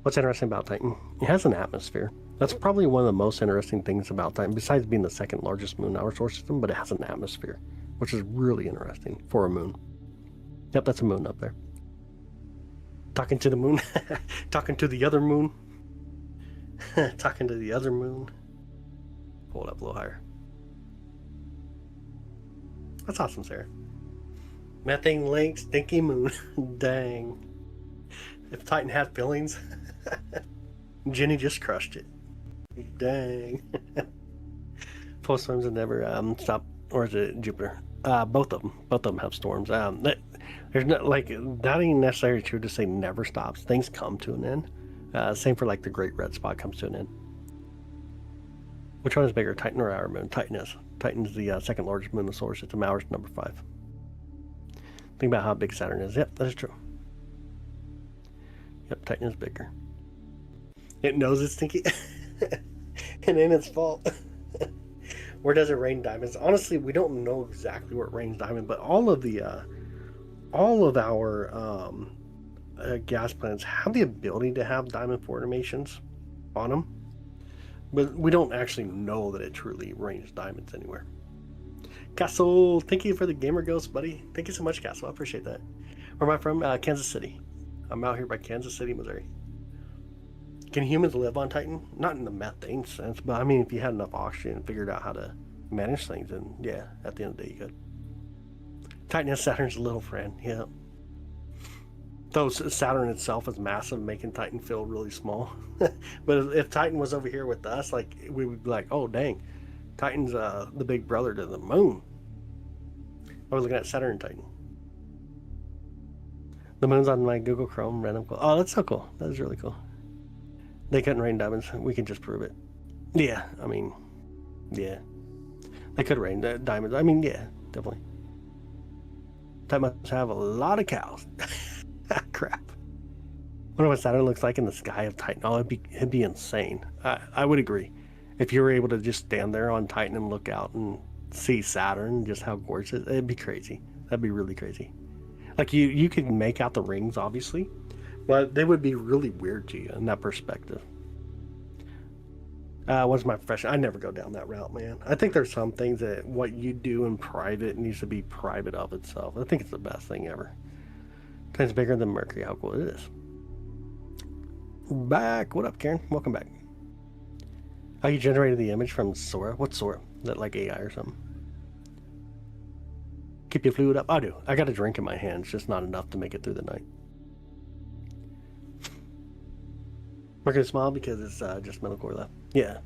What's interesting about Titan? It has an atmosphere. That's probably one of the most interesting things about Titan, besides being the second largest moon in our solar system, but it has an atmosphere, which is really interesting for a moon. Yep, that's a moon up there. Talking to the moon. Talking to the other moon. Talking to the other moon. Pull it up a little higher. That's awesome, Sarah. Methane lake, stinky moon. Dang. If Titan had feelings, Jenny just crushed it. Dang. Post storms have never stopped, or is it Jupiter? Both of them have storms. There's not that ain't necessarily true to say never stops. Things come to an end. Same for like the Great Red Spot comes to an end. Which one is bigger, Titan or our moon? Titan is. Titan's the second largest moon in the solar system. Ours number 5. Think about how big Saturn is. Yep, that is true. Yep, Titan is bigger. It knows it's stinky. And ain't its fault. Where does it rain diamonds? Honestly, we don't know exactly where it rains diamonds, but all of our gas planets have the ability to have diamond formations on them, but we don't actually know that it truly rains diamonds anywhere. Castle, thank you for the gamer ghost, buddy. Thank you so much, Castle. I appreciate that. Where am I from? Kansas City. I'm out here by Kansas City, Missouri. Can humans live on Titan? Not in the methane sense, but I mean, if you had enough oxygen and figured out how to manage things, then yeah, at the end of the day, you could. Titan is Saturn's little friend, yeah. Though Saturn itself is massive, making Titan feel really small. But if Titan was over here with us, like, we would be like, oh, dang, Titan's the big brother to the moon. I was looking at Saturn and Titan. The moon's on my Google Chrome random. Oh, that's so cool. That is really cool. They couldn't rain diamonds. We can just prove it. Yeah, I mean, yeah. They could rain diamonds. I mean, yeah, definitely. Titan must have a lot of cows. Crap. I wonder what Saturn looks like in the sky of Titan. Oh, it'd be insane. I would agree. If you were able to just stand there on Titan and look out and see Saturn, just how gorgeous, it'd be crazy. That'd be really crazy. Like, you could make out the rings, obviously, but they would be really weird to you in that perspective. What's my profession? I never go down that route, man. I think there's some things that what you do in private needs to be private of itself. I think it's the best thing ever. Titan's bigger than Mercury. How cool it is. Back. What up, Karen? Welcome back. Oh, you generated the image from Sora? What's Sora? Is that like AI or something? Keep your fluid up? I do. I got a drink in my hand. It's just not enough to make it through the night. Mercury small because it's just metal core left. Yeah.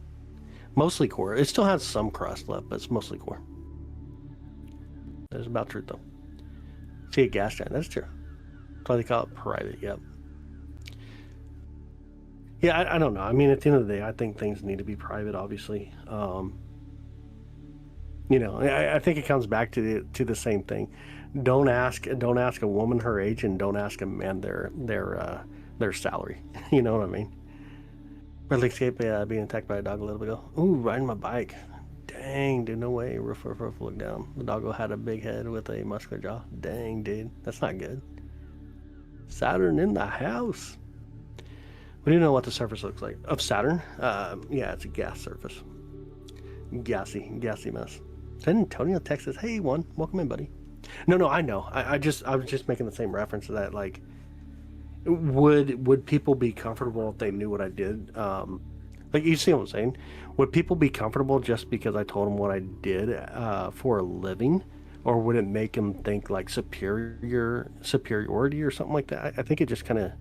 Mostly core. It still has some crust left, but it's mostly core. That is about truth, though. See a gas giant. That's true. That's why they call it private. Yep. Yeah, I don't know. I mean, at the end of the day, I think things need to be private. Obviously, I think it comes back to the same thing. Don't ask a woman her age, and don't ask a man their salary. You know what I mean? Red escape being attacked by a dog a little bit ago. Ooh, riding my bike. Dang, dude, no way. Roof, look down. The doggo had a big head with a muscular jaw. Dang, dude, that's not good. Saturn in the house. We do know what the surface looks like of Saturn. Yeah, it's a gas surface. Gassy mess. San Antonio, Texas. Hey, one, welcome in, buddy. No, I know. I was just making the same reference to that. Like, would people be comfortable if they knew what I did? Like, you see what I'm saying? Would people be comfortable just because I told them what I did for a living, or would it make them think like superiority or something like that? I think it just kind of.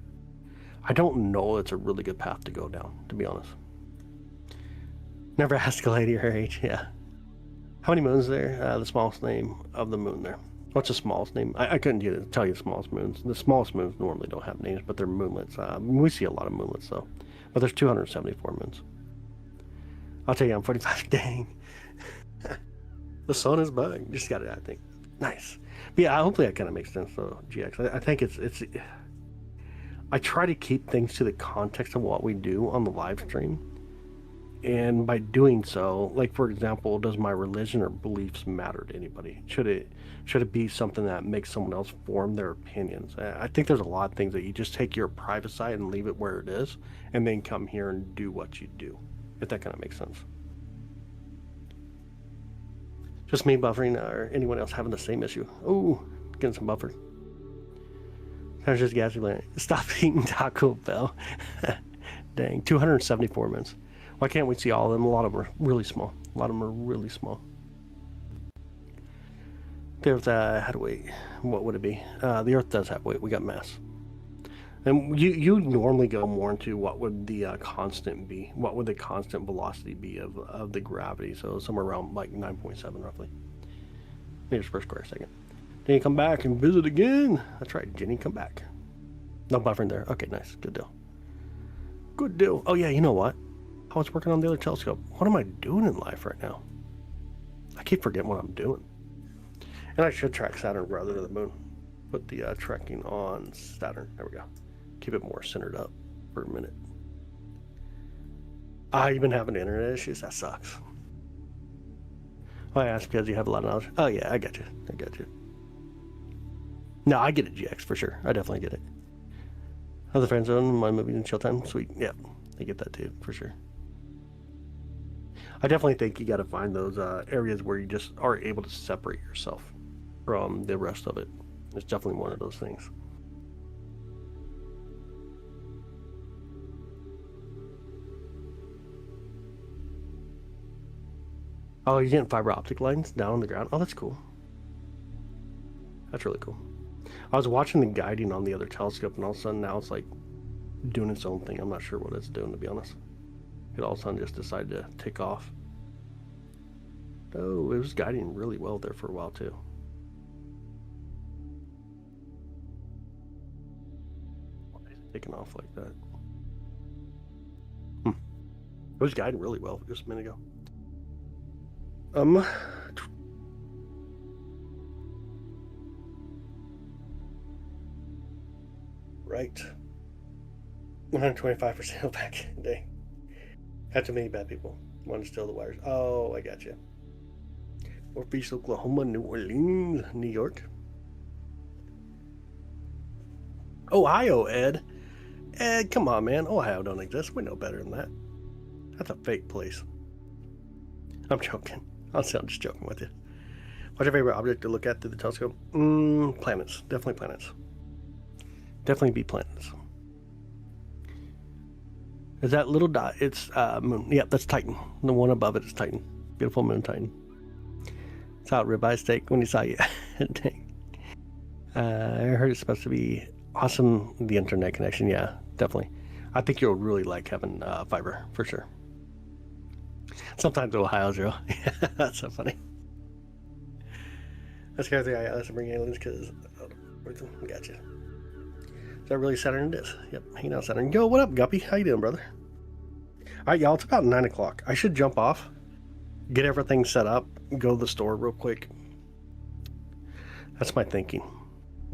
I don't know. It's a really good path to go down, to be honest. Never ask a lady her age. Yeah. How many moons there? The smallest name of the moon there. What's the smallest name? I couldn't tell you the smallest moons. The smallest moons normally don't have names, but they're moonlets. We see a lot of moonlets, though. But there's 274 moons. I'll tell you, I'm 45. Dang. The sun is bugged. Just got it, I think. Nice. But yeah, hopefully that kind of makes sense, though, GX. I think it's... I try to keep things to the context of what we do on the live stream. And by doing so, like, for example, does my religion or beliefs matter to anybody? Should it be something that makes someone else form their opinions? I think there's a lot of things that you just take your private side and leave it where it is, and then come here and do what you do, if that kind of makes sense. Just me buffering, or anyone else having the same issue? Oh, getting some buffer. There's just gassy land. Stop eating Taco Bell. Dang, 274 minutes. Why can't we see all of them? A lot of them are really small. The Earth had weight. What would it be? The Earth does have weight. We got mass. And you normally go more into what would the constant be? What would the constant velocity be of the gravity? So somewhere around like 9.7 roughly meters per square second. Jenny, come back and visit again. That's right, Jenny, come back. No buffering there. Okay, nice. Good deal. Oh yeah, you know what? I was working on the other telescope. What am I doing in life right now? I keep forgetting what I'm doing. And I should track Saturn rather than the moon. Put the tracking on Saturn. There we go. Keep it more centered up for a minute. You've been having internet issues? That sucks. I asked because you have a lot of knowledge. Oh yeah, I got you. No, I get it, GX, for sure. I definitely get it. Other friend zone, my movies and chill time. Sweet. Yeah, I get that too, for sure. I definitely think you got to find those areas where you just are able to separate yourself from the rest of it. It's definitely one of those things. Oh, you're getting fiber optic lines down on the ground? Oh, that's cool. That's really cool. I was watching the guiding on the other telescope, and all of a sudden now it's like doing its own thing. I'm not sure what it's doing, to be honest. It all of a sudden just decided to take off. Oh, it was guiding really well there for a while too. Why is it taking off like that? It was guiding really well just a minute ago. Right. 125% back. Dang. Had too many bad people. Want to steal the wires. Oh, I got you. Northeast Oklahoma, New Orleans, New York. Ohio, Ed. Ed, come on, man. Ohio don't exist. We know better than that. That's a fake place. I'm joking. I'm just joking with you. What's your favorite object to look at through the telescope? Planets. Definitely planets. Definitely be planets. Is that little dot? It's moon. Yep, that's Titan. The one above it is Titan. Beautiful moon Titan. Saw a ribeye steak when he saw you. Dang. I heard it's supposed to be awesome. The internet connection. Yeah, definitely. I think you'll really like having fiber for sure. Sometimes Ohio's real. That's so funny. That's crazy. I asked to bring aliens because Gotcha. Is that really Saturn? It is. Yep, hanging out Saturn. Yo, what up, Guppy? How you doing, brother? All right, y'all, it's about 9 o'clock. I should jump off, get everything set up, go to the store real quick. That's my thinking.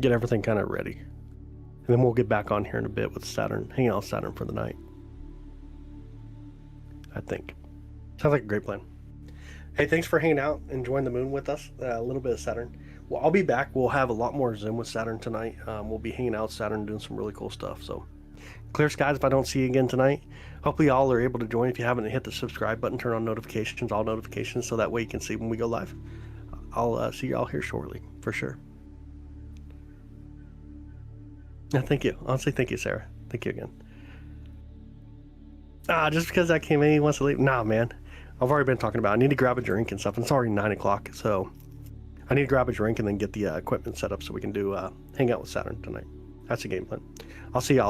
Get everything kind of ready. And then we'll get back on here in a bit with Saturn, hang out with Saturn for the night. I think. Sounds like a great plan. Hey, thanks for hanging out, enjoying the moon with us, a little bit of Saturn. Well, I'll be back. We'll have a lot more Zoom with Saturn tonight. We'll be hanging out with Saturn, doing some really cool stuff. So, clear skies if I don't see you again tonight. Hopefully y'all are able to join. If you haven't, hit the subscribe button, turn on notifications, all notifications, so that way you can see when we go live. I'll see y'all here shortly, for sure. Yeah, thank you. Honestly, thank you, Sarah. Thank you again. Just because I came in, he wants to leave. Nah, man. I've already been talking about it. I need to grab a drink and stuff. And it's already 9 o'clock, so I need to grab a drink and then get the equipment set up so we can do hang out with Saturn tonight. That's the game plan. I'll see y'all.